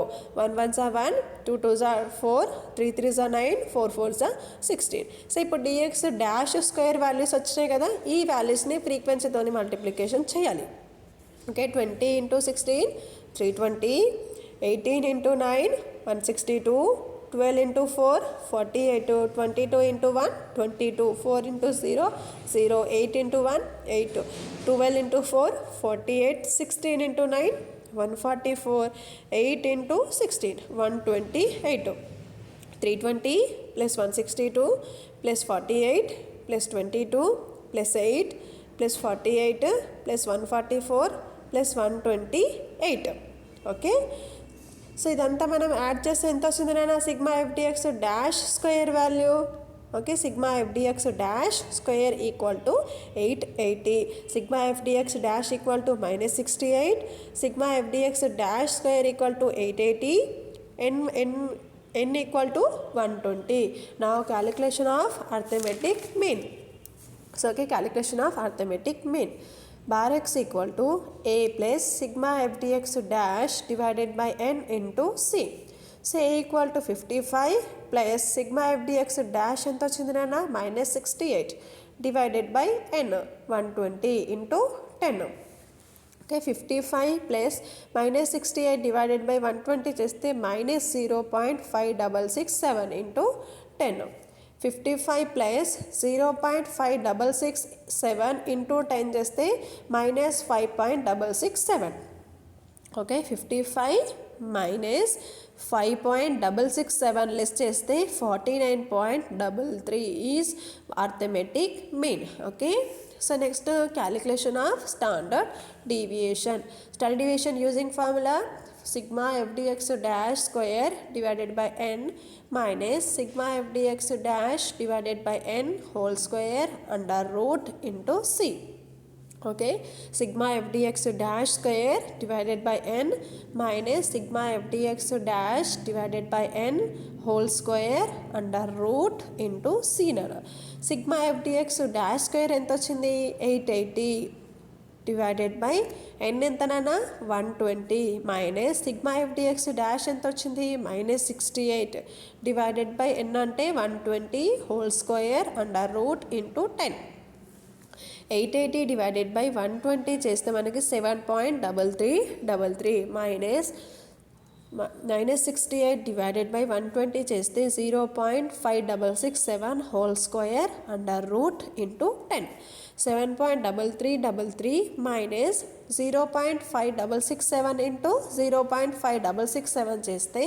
1 1s 1, 2 2s 4, 3 3s 9, 4 4s 16. So ఇప్పుడు dx డాష్ స్క్వేర్ వాల్యూస్ వచ్చినాయి కదా ఈ వాల్యూస్ని ఫ్రీక్వెన్సీతోని మల్టిప్లికేషన్ చేయాలి. Okay 20 × 16 320, 18 × 9 162, 12 × 4 48, 22 × 1 22, 4 × 0 0, 8 × 1 8, 12 × 4 48, 16 × 9 144, 8 × 16 128, 320 plus 162 plus 48 plus 22 plus 8 plus 48 plus 144 plus 128. Okay so ఇదంతా మనం యాడ్ చేస్తే ఎంత వస్తుంది నాన్న sigma fdx dash square value. Okay sigma fdx dash square equal to 880. Sigma fdx dash equal to -68. Sigma fdx dash square equal to 880. n equal to 120. Now calculation of arithmetic mean. So okay calculation of arithmetic mean. Bar x equal to a plus sigma fdx dash divided by n into c. So a equal to 55 plus sigma fdx dash ఎంత వచ్చింది నాన్న -68 divided by n 120 into 10. Okay 55 plus -68 divided by 120 చేస్తే -0.5667 into 10. 55 plus 0.5667 into 10 చేస్తే -5.667. Okay 55 minus 5.667 less చేస్తే 49.33 is arithmetic mean. Okay so next calculation of standard deviation. Standard deviation using formula sigma fdx dash square divided by n minus sigma fdx dash divided by n whole square under root into c. Okay sigma fdx dash square divided by n minus sigma fdx dash divided by n whole square under root into c. sigma fdx dash square ఎంత వచ్చింది 880 divided by n ఎంత నాన్న 120 minus sigma fdx dash ఎంత వచ్చింది -68 divided by n అంటే 120 whole square under root into 10. 880 divided by 120 చేస్తే మనకి 7.3333 minus 68 divided by 120 చేస్తే 0.5667 whole square under root into 10. 7.3333 minus 0.5667 into 0.5667 చేస్తే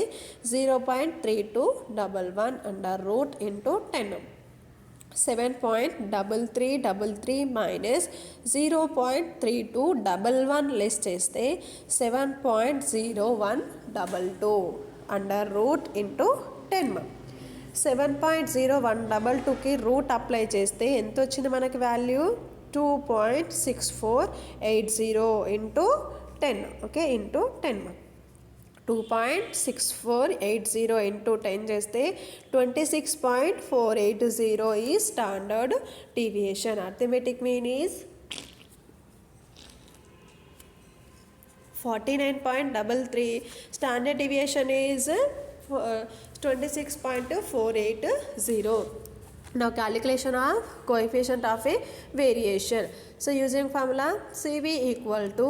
0.3211 under root into 10. 7.3333 minus 0.3211 less చేస్తే 7.0122 అండర్ రూట్ ఇంటూ 10. 7.0122కి root apply చేస్తే ఎంత వచ్చింది మనకి value 2.6480 into 10. Okay, into 10. 2.6480 into 10 చేస్తే 26.480 ఈ standard deviation. Arithmetic mean is 49.33. Standard deviation is 26.480. Now calculation of coefficient of a variation. So using formula CV equal to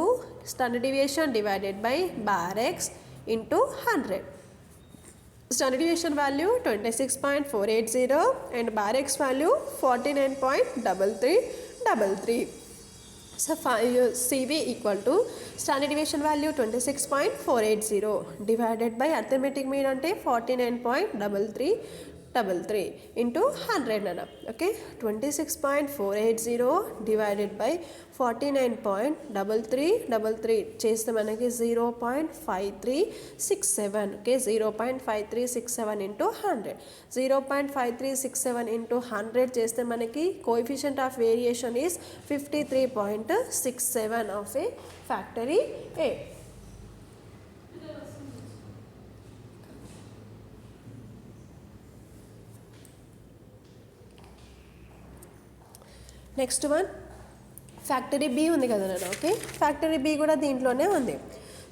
standard deviation divided by bar x into 100. Standard deviation value 26.480 and bar x value 49.3333. So CV equal to standard deviation value 26.480 divided by arithmetic mean ante 49.3333 into 100 nana. Okay, 26.480 divided by 49.3333 చేస్తే మనకి 0.5367. Okay, 0.5367 into 100. 0.5367 into 100 చేస్తే మనకి coefficient of variation is 53.67 of a factory A. Next one factory B ఉంది కదా నాన్న. Okay, factory B కూడా దీంట్లోనే ఉంది.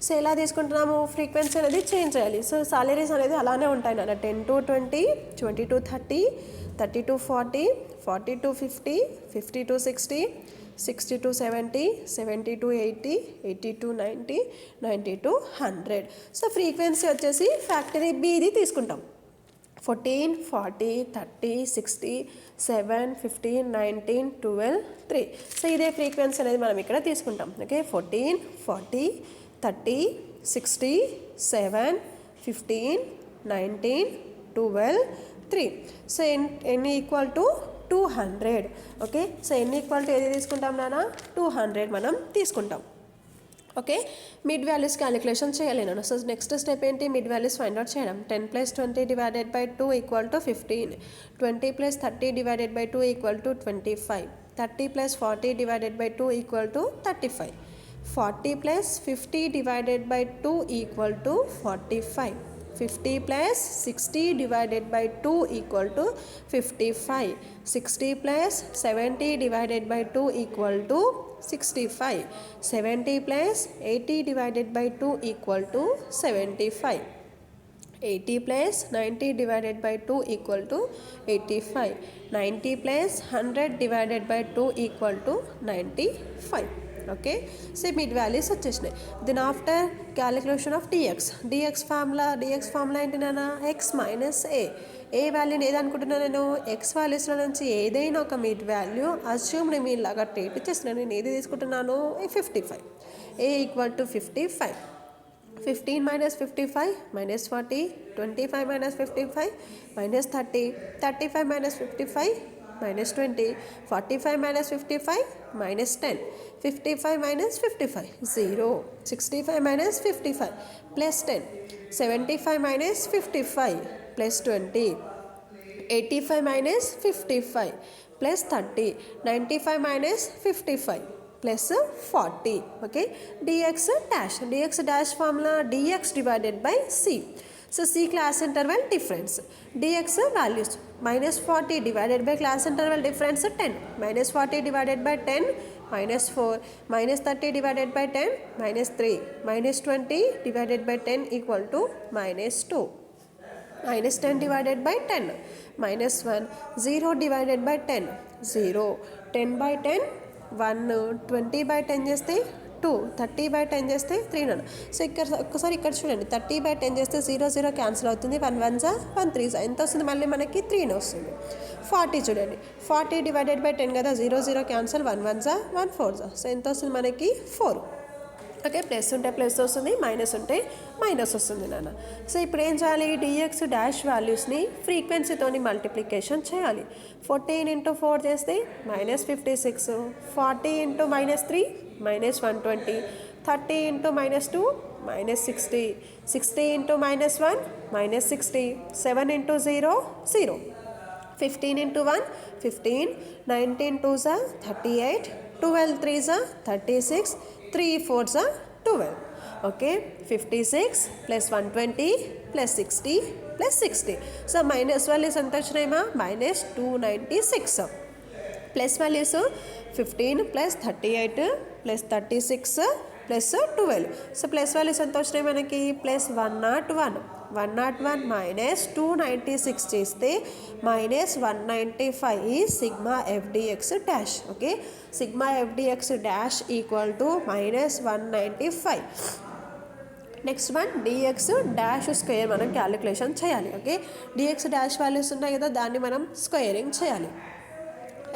సో ఎలా తీసుకుంటున్నాము, ఫ్రీక్వెన్సీ అనేది చేంజ్ చేయాలి. సో సాలరీస్ అనేది అలానే ఉంటాయి నాన్న. 10 to 20, 20 to 30, 30 to 40, 40 to 50, 50 to 60, 60 to 70, 70 to 80, 80 to 90, 90 to 100. So frequency వచ్చేసి ఫ్యాక్టరీ బి ఇది తీసుకుంటాం. 14, 40, 30, 60, 7, 15, 19, 12, 3. సో ఇదే ఫ్రీక్వెన్సీ అనేది మనం ఇక్కడ తీసుకుంటాం. Okay, 14, 40, 30, 60, 7, 15, 19, 12, 3. So n equal to 200. Okay, so n equal to ఏది తీసుకుంటాం నాన్న, 200 మనం తీసుకుంటాం. ఓకే, మిడ్ వాల్యూస్ క్యాలిక్యులేషన్ చేయాలి నేను. సో నెక్స్ట్ స్టెప్ ఏంటి, మిడ్ వాల్యూస్ ఫైండ్ అవుట్ చేయడం. 10 + 20 divided by 2 equal to 15. 20 + 30 divided by 2 equal to 25. 30 + 40 divided by 2 equal to 35. 40 + 50 divided by 2 equal to 45. 50 + 60 divided by 2 equal to 55. 60 + 70 divided by 2 equal to 65. 70 + 80 divided by 2 equal to 75. 80 + 90 divided by 2 equal to 85. 90 + 100 divided by 2 equal to 95. Okay, so mid values వచ్చేసినాయి. Then after calculation of d x formula ఏంటి నాన్న, X minus ఏ వాల్యూని ఏదనుకుంటున్నాను నేను, X వాల్యూస్లో నుంచి ఏదైనా ఒక mid value assumed mean లాగా treat చేస్తున్నాను. నేను ఏది తీసుకుంటున్నాను, 55. ఏ equal to 55. 15 - 55 - 40. 25 - 55 - 30. 35 - 55 - 20. 45 - 55 - 10. 55 - 55 0. 65 - 55 plus 10. 75 - 55 plus 20. 85 - 55 plus 30. 95 - 55 plus 40. Okay, dx dash formula dx divided by c. So c class interval difference. dx values -40 divided by class interval difference 10. -40 divided by 10 -4. -30 divided by 10 -3. -20 divided by 10 equal to -2. -10 divided by 10 -1. 0 divided by 10 0. 10 by 10 1 20/10 చేస్తే 2 30/10 చేస్తే 3 నాన్న. So ఇక్కడ ఒక్కసారి ఇక్కడ చూడండి 30/10 చేస్తే 0 0 cancel అవుతుంది 1 1 జా 1 3 జా ఎంత వస్తుంది మళ్ళీ మనకి 3 వస్తుంది. 40 చూడండి 40/10 కదా 0 0 క్యాన్సిల్ 1 1 జా 1 4 జా సో ఎంత వస్తుంది మనకి 4. ఓకే ప్లస్ ఉంటే ప్లస్ వస్తుంది మైనస్ ఉంటే మైనస్ వస్తుంది నాన్న. సో ఇప్పుడు ఏం చేయాలి డిఎక్స్ డాష్ వాల్యూస్ని ఫ్రీక్వెన్సీతోని మల్టిప్లికేషన్ చేయాలి. 14 × 4 చేస్తే -56, 40 × -3 -120, 30 × -2 -60, 60 × -1 -60, 7 × 0 0, 15 × 1 15, 19 2 జా 38, 12 3 జా 36, 3 4 జా 12. ఓకే 56 + 120 + 60 + 60. సో మైనస్ వాల్యూస్ ఎంత వచ్చినాయమా -296. Plus values 15 + 38 + 36 + 12. So plus values ఎంత వచ్చినాయి మనకి +101. 101 - 296 చేస్తే -195 sigma FDX dash. Okay sigma FDX dash equal to -195. Next one d x dash square మనం క్యాలిక్యులేషన్ చేయాలి. ఓకే డిఎక్స్ డాష్ వాల్యూస్ ఉన్నాయి కదా దాన్ని మనం స్క్వేరింగ్ చేయాలి.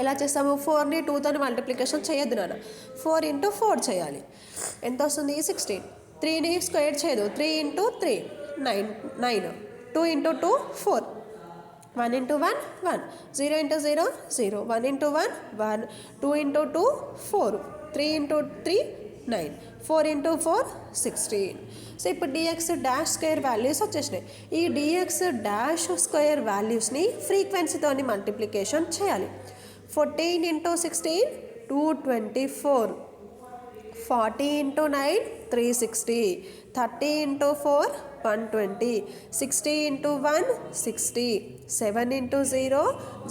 ఎలా చేస్తాము 4ని 2తో మల్టిప్లికేషన్ చేయొద్దు నాన్న 4 × 4 చేయాలి. ఎంత వస్తుంది 16. 3ని స్క్వేర్ చేయదు 3 × 3 9, 2 × 2 4, 1 × 1 1, 0 × 0 0, 1 × 1 1, 2 × 2 4, 3 × 3 9, 4 × 4 16. సో ఇప్పుడు డిఎక్స్ డాష్ స్క్వేర్ వాల్యూస్ వచ్చేసినాయి. ఈ డిఎక్స్ డాష్ స్క్వేర్ వాల్యూస్ని ఫ్రీక్వెన్సీతోని మల్టిప్లికేషన్ చేయాలి. 14 × 16 224, 40 × 9 360, 30 × 4 120, 60 × 1 60, 7 × 0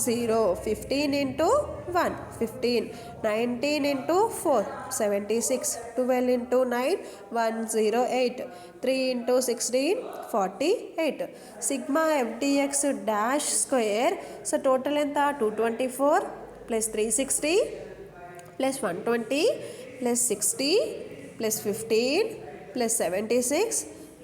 0, 15 × 1 15, 19 × 4 76, 12 × 9 108, 3 × 16 48. Sigma FDX dash square so total ఎంత 224 + 360 + 120 + 60 + 15 + 76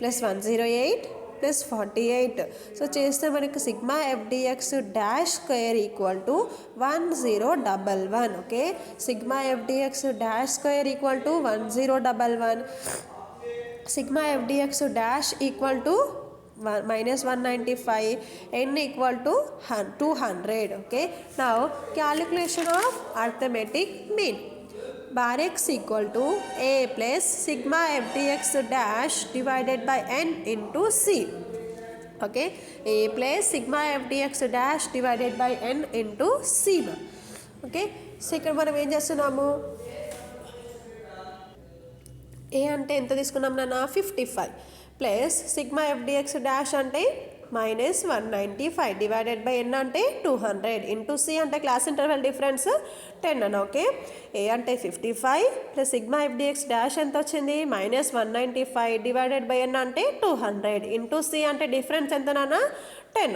+ 108 + 48. సో చేస్తే మనకు sigma FDX dash square equal to 1011. Okay sigma FDX dash square equal to 1011. Sigma FDX dash equal to -195, n equal to 200. Okay now calculation of arithmetic mean. bar x equal to a plus sigma FDX dash divided by n into c. Okay, a plus sigma FDX dash divided by n into c. Okay, so ఇక్కడ మనం ఏం చేస్తున్నాము a అంటే ఎంత తీసుకున్నాం నాన్న 55 plus sigma FDX dash అంటే -195 divided by n అంటే 200 ఇంటూ సి అంటే క్లాస్ ఇంటర్వెల్ డిఫరెన్స్ 10 అని. ఓకే ఏ అంటే 55 ప్లస్ సిగ్మా FDX డాష్ ఎంత వచ్చింది -195 డివైడెడ్ బై n అంటే 200 ఇంటూ సి అంటే డిఫరెన్స్ ఎంత నాన్న 10.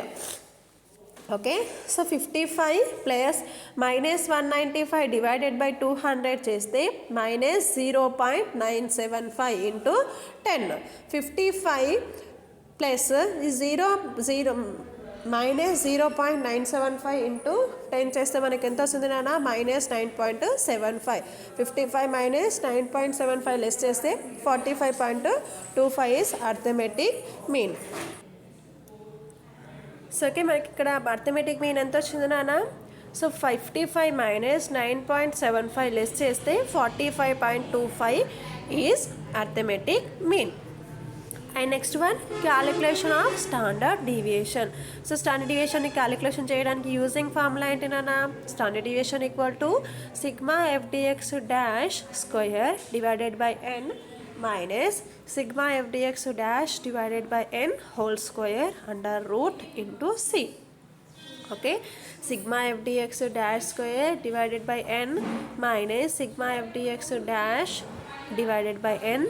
Okay so 55 plus -195 divided by 200 చేస్తే -0.975 ఇంటూ 10. 55 ప్లస్ 0.975 ఇంటూ 10 చేస్తే మనకి ఎంత వస్తుంది నాన్న -9.75. 55 - 9.75 లెస్ చేస్తే 45.25 is arithmetic mean. So okay మనకి ఇక్కడ అర్థమెటిక్ మీన్ ఎంత వచ్చింది నాన్న సో 55 - 9.75 లెస్ చేస్తే 45.25 is arithmetic mean. And next one calculation of standard deviation. So standard డీవియేషన్ని క్యాలిక్యులేషన్ చేయడానికి యూజింగ్ ఫార్ములా ఏంటి నాన్న standard deviation equal to sigma FDX dash square divided by n minus sigma FDX dash divided by n whole square under root into C. Okay sigma FDX dash square divided by n minus sigma FDX dash divided by n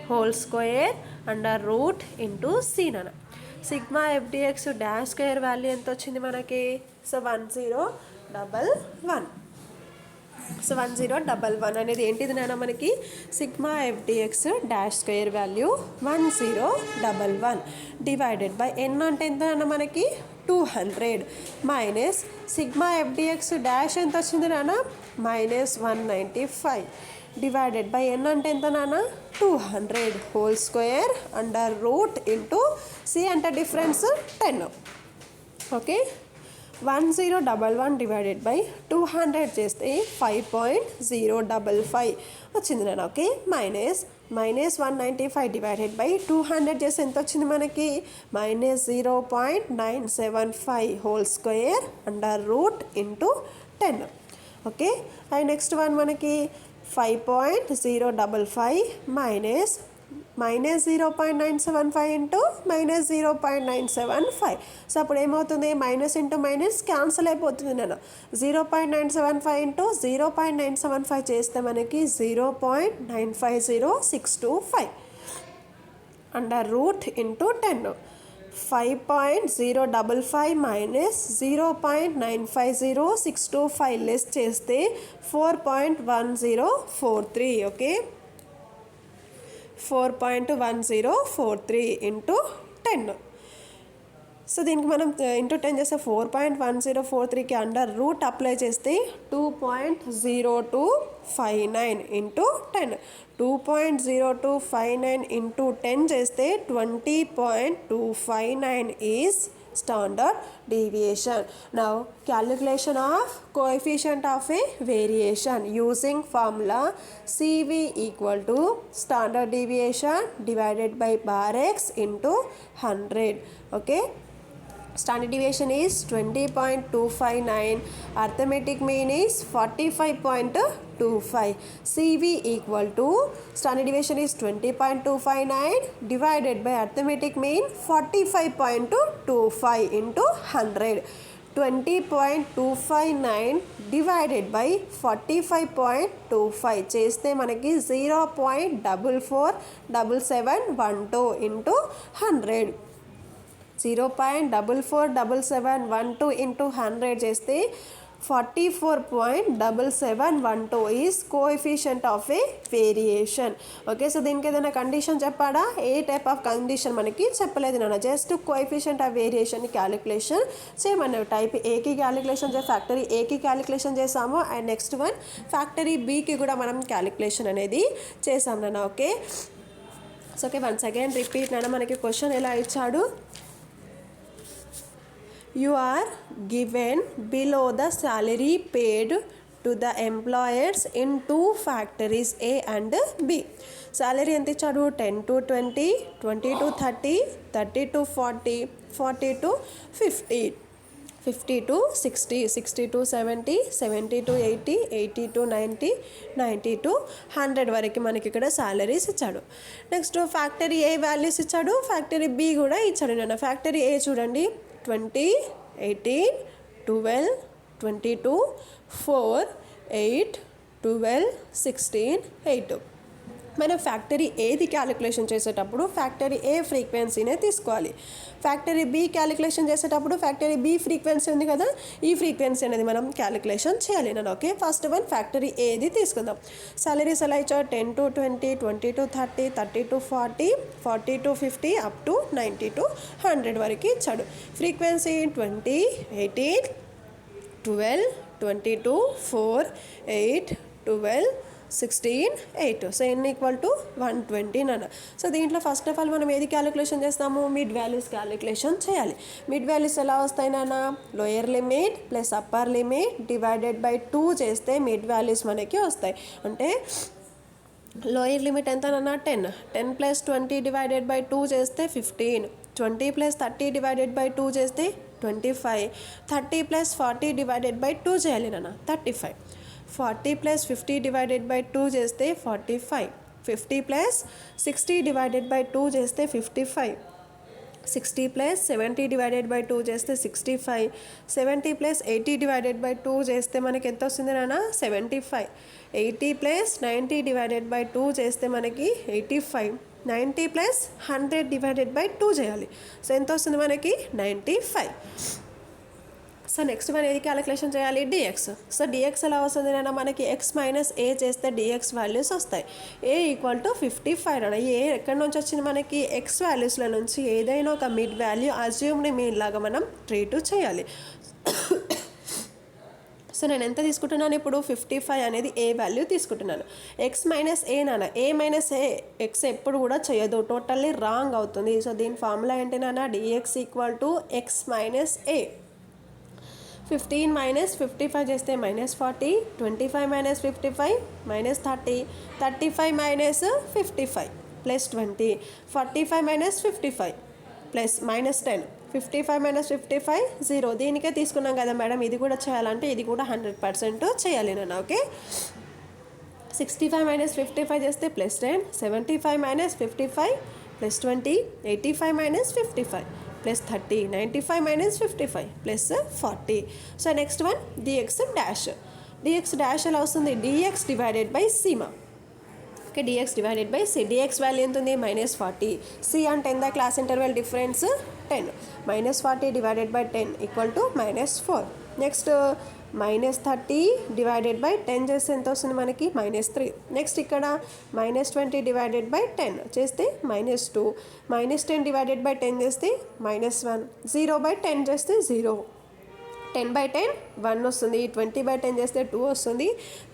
whole square under root into c నాన్న. Sigma FDX dash square value ఎంత వచ్చింది మనకి so 1011. So 1011 అనేది ఏంటిది నాన్న మనకి sigma f d x dash square value 1011 divided by n అంటే ఎంత నాన్న మనకి 200 మైనస్ సిగ్మా ఎఫ్డిఎక్స్ డాష్ ఎంత వచ్చింది నాన్న -195 డివైడెడ్ బై ఎన్ అంటే ఎంత నాన్న 200 whole square under root into c అంటే డిఫరెన్స్ 10 ఓకే 1011 డివైడెడ్ బై 200 చేస్తే 5.055 వచ్చింది నాన్న ఓకే మైనస్ -195 డివైడెడ్ బై 200 చేస్తే ఎంత వచ్చింది మనకి -0.975 whole square under root into 10 okay and next one మనకి 5.055 -0.975 ఇంటూ -0.975 సో అప్పుడు ఏమవుతుంది మైనస్ ఇంటూ మైనస్ క్యాన్సిల్ అయిపోతుంది నేను 0.975 ఇంటూ 0.975 చేస్తే మనకి 0.950625 under root into 10 5.055 minus 0.950625 less చేస్తే 4.1043 ఓకే 4.1043 ఇంటూ 10 సో దీనికి మనం ఇంటూ 10 చేస్తే 4.1043కి అండర్ రూట్ అప్లై చేస్తే 2.0259 ఇంటూ 10 2.0259 ఇంటూ 10 చేస్తే 20.259 is standard deviation. Now calculation of coefficient of a variation using formula CV equal to standard deviation divided by bar x into 100. Okay, standard deviation is 20.259, arithmetic mean is 45.25. CV equal to standard deviation is 20.259 divided by arithmetic mean 45.25 into 100. 20.259 divided by 45.25 చేస్తే మనకి 0.447712 into 100. 0.447712 into 100 చేస్తే 44.7712 is coefficient of A variation okay so దీనికి ఏదైనా condition చెప్పాడా ఏ type of condition మనకి చెప్పలేదు నాన్న just coefficient of variation calculation చేయమన్నాడు టైప్ ఏకి క్యాలిక్యులేషన్ ఫ్యాక్టరీ ఏకి క్యాలిక్యులేషన్ చేసాము అండ్ నెక్స్ట్ వన్ ఫ్యాక్టరీ బీకి కూడా మనం క్యాలిక్యులేషన్ అనేది చేసాం నాన్న okay so okay once again repeat నాన్న మనకి క్వశ్చన్ ఎలా ఇచ్చాడు You are given below the salary paid to the employers in two factories A and B. Salary ఎంత ఇచ్చాడు 10 to 20, 20 to 30, 30 to 40, 40 to 50, 50 to 60, 60 to 70, 70 to 80, 80 to 90, 90 to 100 వరకు మనకి ఇక్కడ salaries ఇచ్చాడు నెక్స్ట్ ఫ్యాక్టరీ ఏ వాల్యూస్ ఇచ్చాడు factory B కూడా ఇచ్చాడు నాన్న ఫ్యాక్టరీ ఏ చూడండి 20, 18, 12, 22, 4, 8, 12, 16, 8 మనం ఫ్యాక్టరీ ఏది క్యాలిక్యులేషన్ చేసేటప్పుడు ఫ్యాక్టరీ ఏ ఫ్రీక్వెన్సీనే తీసుకోవాలి ఫ్యాక్టరీ బి క్యాలిక్యులేషన్ చేసేటప్పుడు ఫ్యాక్టరీ బి ఫ్రీక్వెన్సీ ఉంది కదా ఈ ఫ్రీక్వెన్సీ అనేది మనం క్యాలిక్యులేషన్ చేయాలి నేను ఓకే ఫస్ట్ వన్ ఫ్యాక్టరీ ఏది తీసుకుందాం సాలరీస్ ఎలా ఇచ్చాడు 10 to 20, 20 to 30, 30 to 40, 40 to 50 up to 90 to 100 వరకు ఇచ్చాడు frequency 20, 18, 12, 22, 4, 8, 12, 16, 8 so n equal to 120 నాన్న సో దీంట్లో ఫస్ట్ ఆఫ్ ఆల్ మనం ఏది క్యాలిక్యులేషన్ చేస్తాము మిడ్ వాల్యూస్ క్యాలిక్యులేషన్ చేయాలి మిడ్ వాల్యూస్ ఎలా వస్తాయి నాన్న lower limit plus upper limit divided by 2 చేస్తే మిడ్ వాల్యూస్ మనకి వస్తాయి అంటే లోయర్ లిమిట్ ఎంత నాన్న 10 10 ప్లస్ 20 డివైడెడ్ బై 2 చేస్తే 15 20 ప్లస్ 30 డివైడెడ్ బై 2 చేస్తే 25 30 ప్లస్ 40 డివైడెడ్ బై 2 చేయాలి నాన్న 35 40 ప్లస్ 50 డివైడెడ్ బై 2 చేస్తే 45 50 ప్లస్ 60 డివైడెడ్ బై 2 చేస్తే 55 60 ప్లస్ 70 డివైడెడ్ బై 2 చేస్తే 65 70 ప్లస్ 80 డివైడెడ్ బై 2 చేస్తే మనకి ఎంత వస్తుంది నాన్న 75 80 ప్లస్ 90 డివైడెడ్ బై 2 చేస్తే మనకి 85 90 ప్లస్ 100 డివైడెడ్ బై 2 చేయాలి సో ఎంత వస్తుంది మనకి 95 సో నెక్స్ట్ మనం ఏది క్యాలిక్యులేషన్ చేయాలి, డిఎక్స్. సో డిఎక్స్ ఎలా వస్తుంది నాన్న, మనకి ఎక్స్ మైనస్ ఏ చేస్తే డిఎక్స్ వాల్యూస్ వస్తాయి. ఏ ఈక్వల్ టు 55 నాన్న. ఏ ఎక్కడి నుంచి వచ్చింది మనకి, ఎక్స్ వాల్యూస్లో నుంచి ఏదైనా ఒక మిడ్ వాల్యూ అజ్యూమ్ని మీన్ లాగా మనం ట్రీట్ చేయాలి. సో నేను ఎంత తీసుకుంటున్నాను ఇప్పుడు, 55 అనేది ఏ వాల్యూ తీసుకుంటున్నాను. ఎక్స్ మైనస్ ఏ నాన్న, ఏ మైనస్ ఏ ఎక్స్ ఎప్పుడు కూడా చేయదు, టోటల్లీ రాంగ్ అవుతుంది. సో దీని ఫార్ములా ఏంటి నాన్న, d x equal to x minus A. 15 minus 55 చేస్తే -40, 25 minus 55 -30, 35 minus 55 plus 20, 45 minus 55 plus -10, 55 minus 55 0. దీనికే తీసుకున్నాం కదా మేడం, ఇది కూడా చేయాలంటే ఇది కూడా 100% చేయాలి నేను. ఓకే, 65 మైనస్ 55 చేస్తే +10, 75 minus 55 plus 20, 85 minus 55 plus 30, 95 minus 55 plus 40. So next one d x dash. D x dash ఎలా వస్తుంది, డిఎక్స్ డివైడెడ్ బై సీమా. Okay, d x divided by c. D x value ఎంత ఉంది, -40. సి అంటే ఎంత, class interval difference 10. -40 divided by 10 equal to -4. Next -30 divided by 10 చేస్తే ఎంత వస్తుంది మనకి, -3. నెక్స్ట్ ఇక్కడ -20 డివైడెడ్ బై 10 చేస్తే -2. -10 డివైడెడ్ బై 10 చేస్తే -1. 0 బై 10 చేస్తే 0. 10 బై 10 1 వస్తుంది. 20 బై 10 చేస్తే 2 వస్తుంది.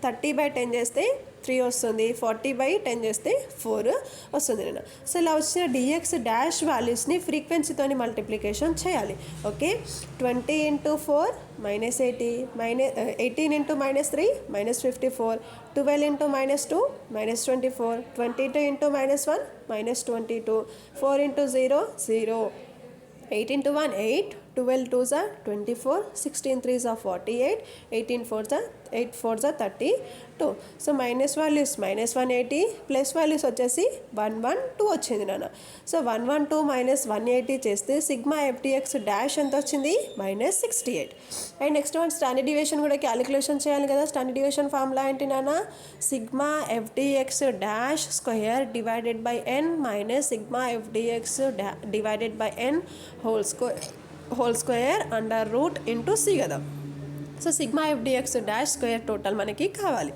30 బై 10 చేస్తే 3 వస్తుంది. 40 బై 10 చేస్తే 4 వస్తుంది నేను. సో ఇలా వచ్చిన డిఎక్స్ డాష్ వాల్యూస్ని ఫ్రీక్వెన్సీతోని మల్టిప్లికేషన్ చేయాలి. Okay, 20 × 4 -80, 18 × -3 -54, 12 × -2 -24, 22 × -1 -22, 4 × 0 0, 8 × 1 8, 12 2s are 24, 16 3s are 48, 18 4s are 8 4s are 32. So minus values -180 plus values వచ్చేసి 112 వచ్చింది నాన్న. సో 112 మైనస్ 180 చేస్తే సిగ్మా ఎఫ్డిఎక్స్ డాష్ ఎంత వచ్చింది, -68. And next one standard deviation కూడా క్యాలిక్యులేషన్ చేయాలి కదా. స్టాండర్డ్ డివియేషన్ ఫార్ములా ఏంటి నాన్న, sigma f d x dash square divided by n minus sigma f d x divided by n whole square under root into c కదా. So sigma f d x dash square total మనకి కావాలి.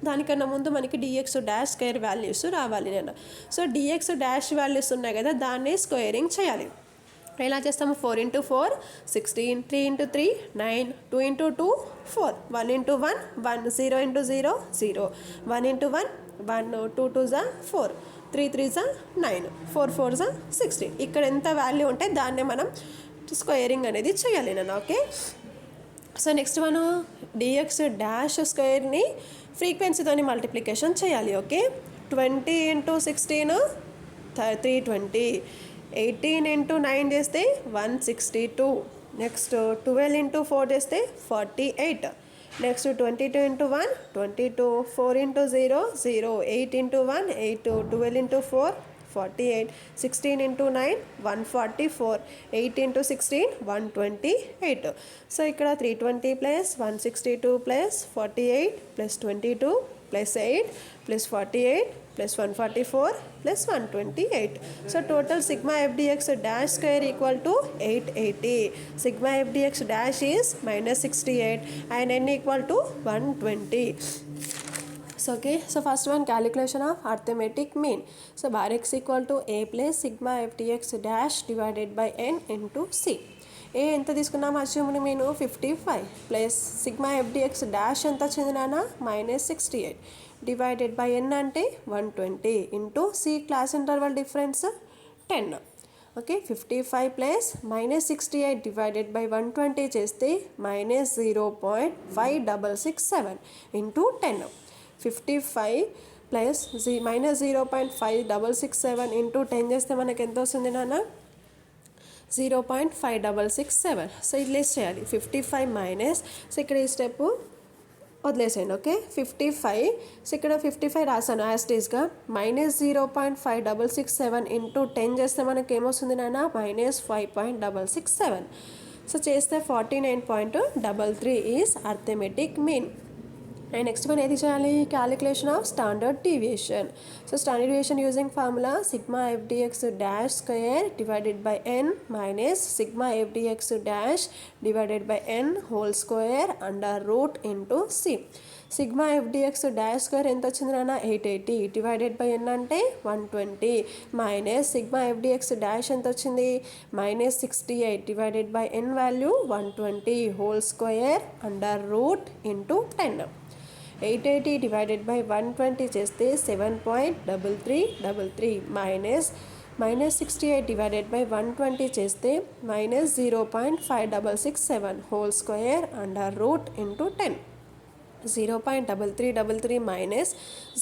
దానికన్నా ముందు మనకి డిఎక్స్ డాష్ స్క్వేర్ వాల్యూస్ రావాలి నేను. సో డిఎక్స్ డాష్ వాల్యూస్ ఉన్నాయి కదా, దాన్ని స్క్వేరింగ్ చేయాలి. ఎలా చేస్తాము, 4 × 4 16, 3 × 3 9, 2 × 2 4, 1 × 1 1, 0 × 0 0, 1 × 1 1, 2 2s are 4, 3 3s are 9, 4 4s are 16. ఇక్కడ ఎంత వాల్యూ ఉంటే దాన్నే మనం స్క్వేరింగ్ అనేది చేయాలి నేను. ఓకే, సో నెక్స్ట్ మనం డిఎక్స్ డాష్ స్క్వేర్ని ఫ్రీక్వెన్సీతోని మల్టిప్లికేషన్ చేయాలి. ఓకే, 20 × 16 320, 18 × 9 చేస్తే 162, నెక్స్ట్ 12 × 4 చేస్తే 48, నెక్స్ట్ 22 × 1 22, 4 × 0 0, 8 × 1 8, 12 × 4 48, 16 × 9 144, 8 × 16 128. సో ఇక్కడ 320 plus 162 plus 48 plus 22 plus 8 plus 48 plus 144 plus 128. So total sigma f d x dash square equal to 880. Sigma f d x dash is -68 and n equal to 120. So okay, so first one calculation of arithmetic mean. So bar x equal to a plus sigma ftx dash divided by n into c. A ఎంత తీసుకున్నాము assumed mean 55 plus sigma f d x dash ఎంత వచ్చింది నాన్న, -68 divided by n అంటే 120 into c class interval difference 10. Okay, 55 plus -68 divided by 120 చేస్తే -0.5667 into 10. 55 plus -0.5667 into 10 చేస్తే మనకి ఎంత వస్తుంది నాన్న, 0.5667. సో ఇది లెస్ చేయాలి. 55 మైనస్, సో ఇక్కడ ఈ స్టెప్ వదిలేసేయండి. ఓకే, 55, సో ఇక్కడ 55 రాసాను యాస్టీస్గా, -0.5667 ఇంటూ 10 చేస్తే మనకి ఏమొస్తుంది నాన్న, -5.667. సో చేస్తే 49.33 is arithmetic mean. And next మనం ఏది చేయాలి, calculation of standard deviation. So standard deviation using formula sigma f d x dash square divided by n minus sigma f d x dash divided by n whole square under root into c. Sigma f d x dash square ఎంత వచ్చింది నాన్న, 880 divided by n అంటే 120 minus sigma f d x dash ఎంత వచ్చింది, minus 68 divided by n value 120 whole square under root into 10. 880 divided by 120 చేస్తే 7.3333 minus 68 divided by 120 చేస్తే minus 0.5667 whole square under root into 10. 0.3333 minus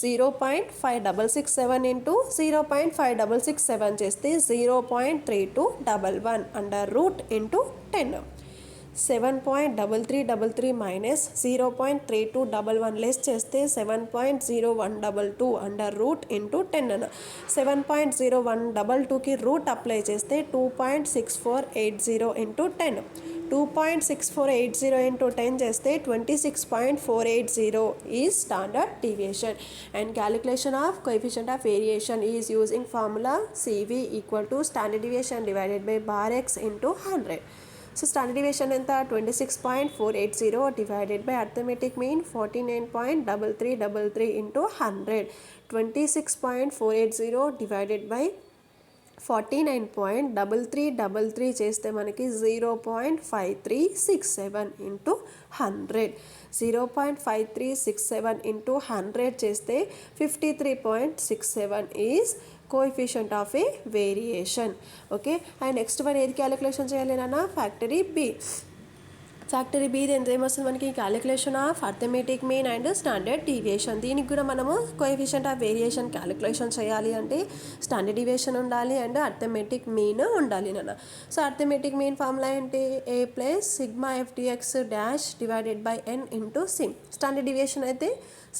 0.5667 into 0.5667 చేస్తే 0.3211 under root into 10. 7.3333 minus 0.3211 less చేస్తే 7.0122 under root into 10 అన్న. 7.0122కి root apply చేస్తే 2.6480 into 10. 2.6480 into 10 చేస్తే 26.480 is standard deviation. And calculation of coefficient of variation is using formula CV equal to standard deviation divided by bar x into 100. So standard deviation ఎంత, 26.480 divided by arithmetic mean 49.3333 into 100. 26.480 divided by 49.3333 చేస్తే మనకి 0.5367 into 100. 0.5367 into 100 చేస్తే 53.67 is coefficient of A variation. Okay, and next మనం ఏది calculation చేయాలి నాన్న, factory B. Factory B ఎంత ఏమొస్తుంది మనకి, calculation of arithmetic mean and standard deviation. దీనికి కూడా మనము కోఎఫిషియంట్ ఆఫ్ వేరియేషన్ క్యాలిక్యులేషన్ చేయాలి అంటే స్టాండర్డ్ డీవియేషన్ ఉండాలి అండ్ అర్థమెటిక్ మీన్ ఉండాలి నాన్న. సో అర్థమెటిక్ మీన్ ఫార్ములా ఏంటి, A plus sigma f d x dash divided by N into c. Standard deviation అయితే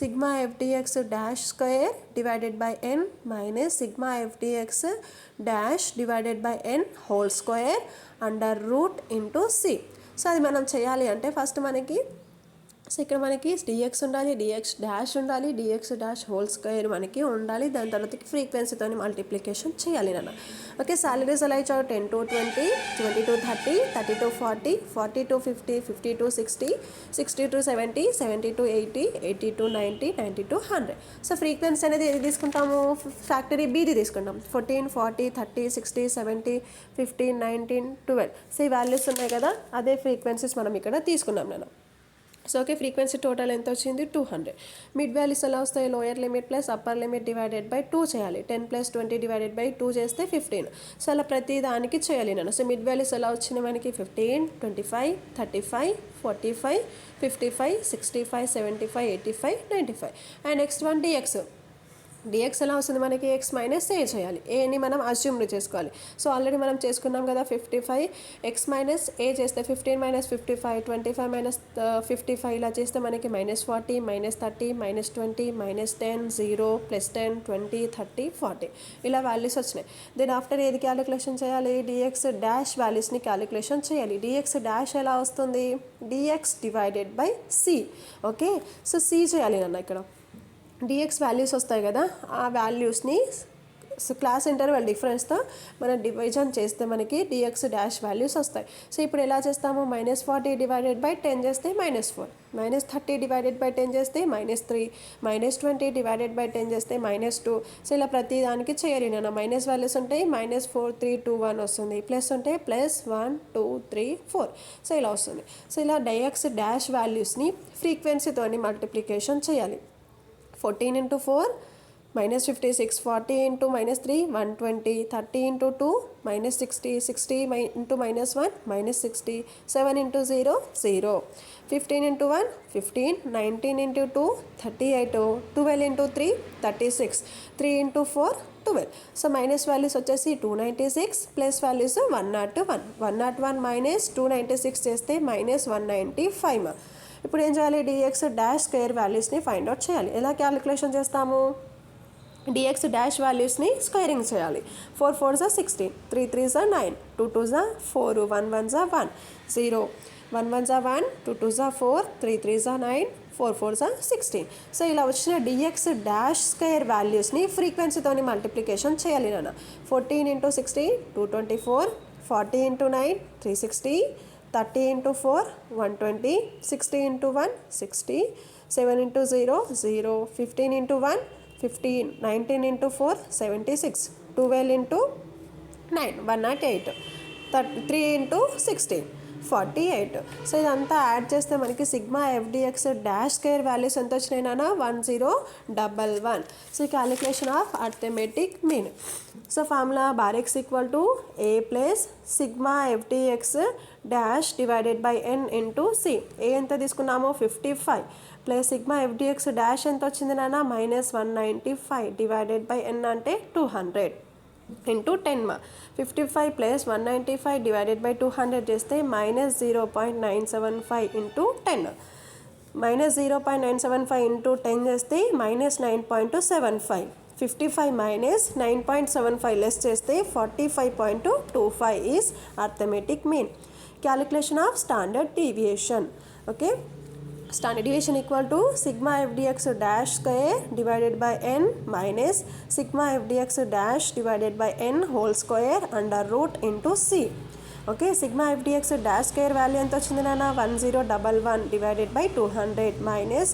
sigma f d x dash square divided by n minus sigma f d x dash divided by n whole square under root into c. So అది మనం చేయాలి అంటే first మనకి so ఇక్కడ మనకి dx ఉండాలి, dx dash ఉండాలి, డిఎక్స్ డాష్ హోల్ స్క్వేర్ మనకి ఉండాలి. దాని తర్వాత ఫ్రీక్వెన్సీతో మల్టిప్లికేషన్ చేయాలి నాన్న. ఓకే, సాలరీస్ ఎలా ఇచ్చావు, 10 to 20, 20 to 30, 30 to 40, 40 to 50, 50 to 60, 60 to 70, 70 to 80, 80 to 90, 90 to 100. So frequency అనేది ఏది తీసుకుంటాము, ఫ్యాక్టరీ బీది తీసుకుంటాం. 14, 40, 30, 60, 70, 15, 19, 12. సో ఈ వాల్యూస్ ఉన్నాయి కదా, అదే ఫ్రీక్వెన్సీస్ మనం ఇక్కడ తీసుకున్నాం నాన్న. సో ఓకే, ఫ్రీక్వెన్సీ టోటల్ ఎంత వచ్చింది, 200. మిడ్ వాల్యూస్ ఎలా వస్తాయి, lower limit plus upper limit divided by 2 చేయాలి. 10 + 20 డివైడెడ్ బై 2 చేస్తే 15. సో అలా ప్రతి దానికి చేయాలి నేను. సో మిడ్ వాల్యూస్ ఎలా వచ్చినాయి మనకి, 15, 25, 35, 45, 55, 65, 75, 85, 95. And next one dx. Dx ఎలా వస్తుంది మనకి, ఎక్స్ మైనస్ ఏ చేయాలి. ఏని మనం అజ్యూమ్ చేసుకోవాలి. సో ఆల్రెడీ మనం చేసుకున్నాం కదా, 55 ఎక్స్ మైనస్ ఏ చేస్తే 15 మైనస్ 55, 25 మైనస్ 55 ఇలా చేస్తే మనకి -40, -30, -20, -10, 0, +10, 20, 30, 40 ఇలా వాల్యూస్ వచ్చినాయి. దెన్ ఆఫ్టర్ ఏది క్యాలిక్యులేషన్ చేయాలి, డిఎక్స్ డాష్ వాల్యూస్ని క్యాలిక్యులేషన్ చేయాలి. డిఎక్స్ డాష్ ఎలా వస్తుంది, dx divided by c. Okay, so c చేయాలి అన్న. ఇక్కడ డిఎక్స్ వాల్యూస్ వస్తాయి కదా, ఆ వాల్యూస్ని క్లాస్ ఇంటర్వెల్ డిఫరెన్స్తో మనం డివిజన్ చేస్తే మనకి డిఎక్స్ డాష్ వాల్యూస్ వస్తాయి. సో ఇప్పుడు ఎలా చేస్తాము, -40 డివైడెడ్ బై 10 చేస్తే -4, -30 డివైడెడ్ బై 10 చేస్తే -3, -20 డివైడెడ్ బై 10 చేస్తే -2. సో ఇలా ప్రతి దానికి చేయాలి నేను. మైనస్ వాల్యూస్ ఉంటాయి, -4, 3, 2, 1 వస్తుంది. ప్లస్ ఉంటే +1, 2, 3, 4. సో ఇలా వస్తుంది. సో ఇలా డిఎక్స్ డాష్ వాల్యూస్ని ఫ్రీక్వెన్సీతో మల్టిప్లికేషన్ చేయాలి. 14 into 4, -56, 40 into -3, 120, 30 into 2, -60, 60 into -1, -60, 7 into 0, 0, 15 into 1, 15, 19 into 2, 38, 12 into 3, 36, 3 into 4, 12. So minus values వచ్చేసి 296, ప్లస్ వాల్యూస్ 101. 101 మైనస్ 296 చేస్తే -195. ఇప్పుడు ఏం చేయాలి, డిఎక్స్ డాష్ స్క్వేర్ వాల్యూస్ని ఫైండ్ అవుట్ చేయాలి. ఎలా క్యాలిక్యులేషన్ చేస్తాము, డిఎక్స్ డాష్ వాల్యూస్ని స్క్వేరింగ్ చేయాలి. 4 4s are 16, 3 3s are 9, 2 2s are 4, 1 1s are 1, 0. 1 1 జా 1, 2 2 జా 4, 3 3 జా 9, 4 4 జా 16. సో ఇలా వచ్చిన డిఎక్స్ డాష్ స్క్వేర్ వాల్యూస్ని ఫ్రీక్వెన్సీతోని మల్టిప్లికేషన్ చేయాలి నాన్న. 14 into 16 224, 40 into 9 360, 30 into 4 120, 60 into 1 60, 7 into 0 0, 15 into 1 15, 19 into 4 76, 12 into 9 108, 3 into 16 48. So ఇదంతా యాడ్ చేస్తే మనకి sigma f d x dash square values ఎంత వచ్చినాయి నాన్న 1011. So calculation of arithmetic mean. So formula bar x equal to A plus sigma f d x dash divided by N into c. A ఎంత తీసుకున్నామో 55 plus sigma f d x dash ఎంత వచ్చింది నాన్న -195 divided by n అంటే 200 into 10 55 plus 195 divided by 200 చేస్తే -0.975 into 10 -0.975 into 10 చేస్తే -9.75 55 minus 9.75 less చేస్తే 45.25 is arithmetic mean. Calculation of standard deviation. Okay, standard deviation equal to sigma fdx dash square divided by n minus sigma fdx dash divided by n whole square under root into c. Okay, sigma f d x dash square value ఎంత వచ్చింది నాన్న 1011 divided by 200 minus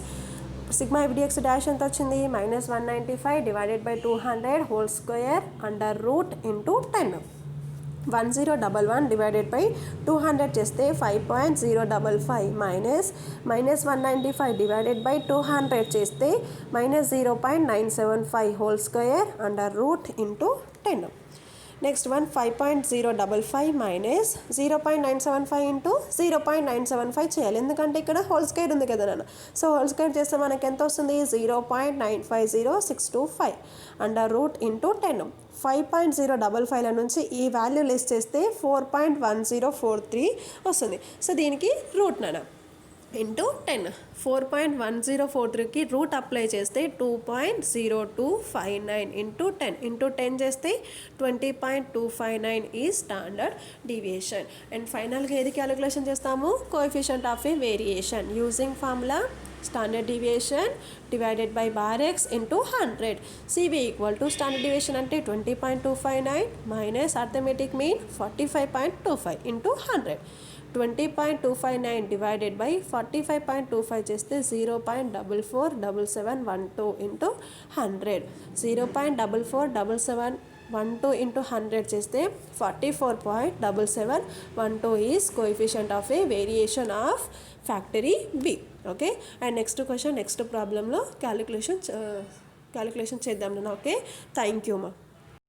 sigma f d x dash ఎంత వచ్చింది -195 divided by 200 whole square under root into 10. 1011 divided by 200 చేస్తే 5.055 minus -195 divided by 200 చేస్తే -0.975 whole square under root into 10. Next one 5.055 minus 0.975 into 0.975 చేయాలి, ఎందుకంటే ఇక్కడ హోల్ స్క్వేర్ ఉంది కదా నాన్న. సో హోల్ స్క్వేర్ చేస్తే మనకి ఎంత వస్తుంది 0.950625 అండర్ రూట్ ఇంటూ 10. 5.055 నుంచి ఈ వాల్యూ లెస్ చేస్తే 4.1043 వస్తుంది. సో దీనికి రూట్ నాన్న ఇంటూ 10. 4.1043కి రూట్ అప్లై చేస్తే 2.0259 ఇంటూ 10 ఇంటూ 10 చేస్తే 20.259 ఈ స్టాండర్డ్ డీవియేషన్. అండ్ ఫైనల్గా ఏది క్యాలిక్యులేషన్ చేస్తాము coefficient of A variation using formula standard deviation divided by bar x into 100. CV equal to standard deviation అంటే 20.259 minus arithmetic mean 45.25 into 100. 20.259 divided by 45.25 చేస్తే 0.447712 into 100. 0.447712 into 100 చేస్తే 44.7712 is coefficient of a variation of factory b. Okay, and next question next ప్రాబ్లంలో calculation చేద్దాం. Okay, thank you మా.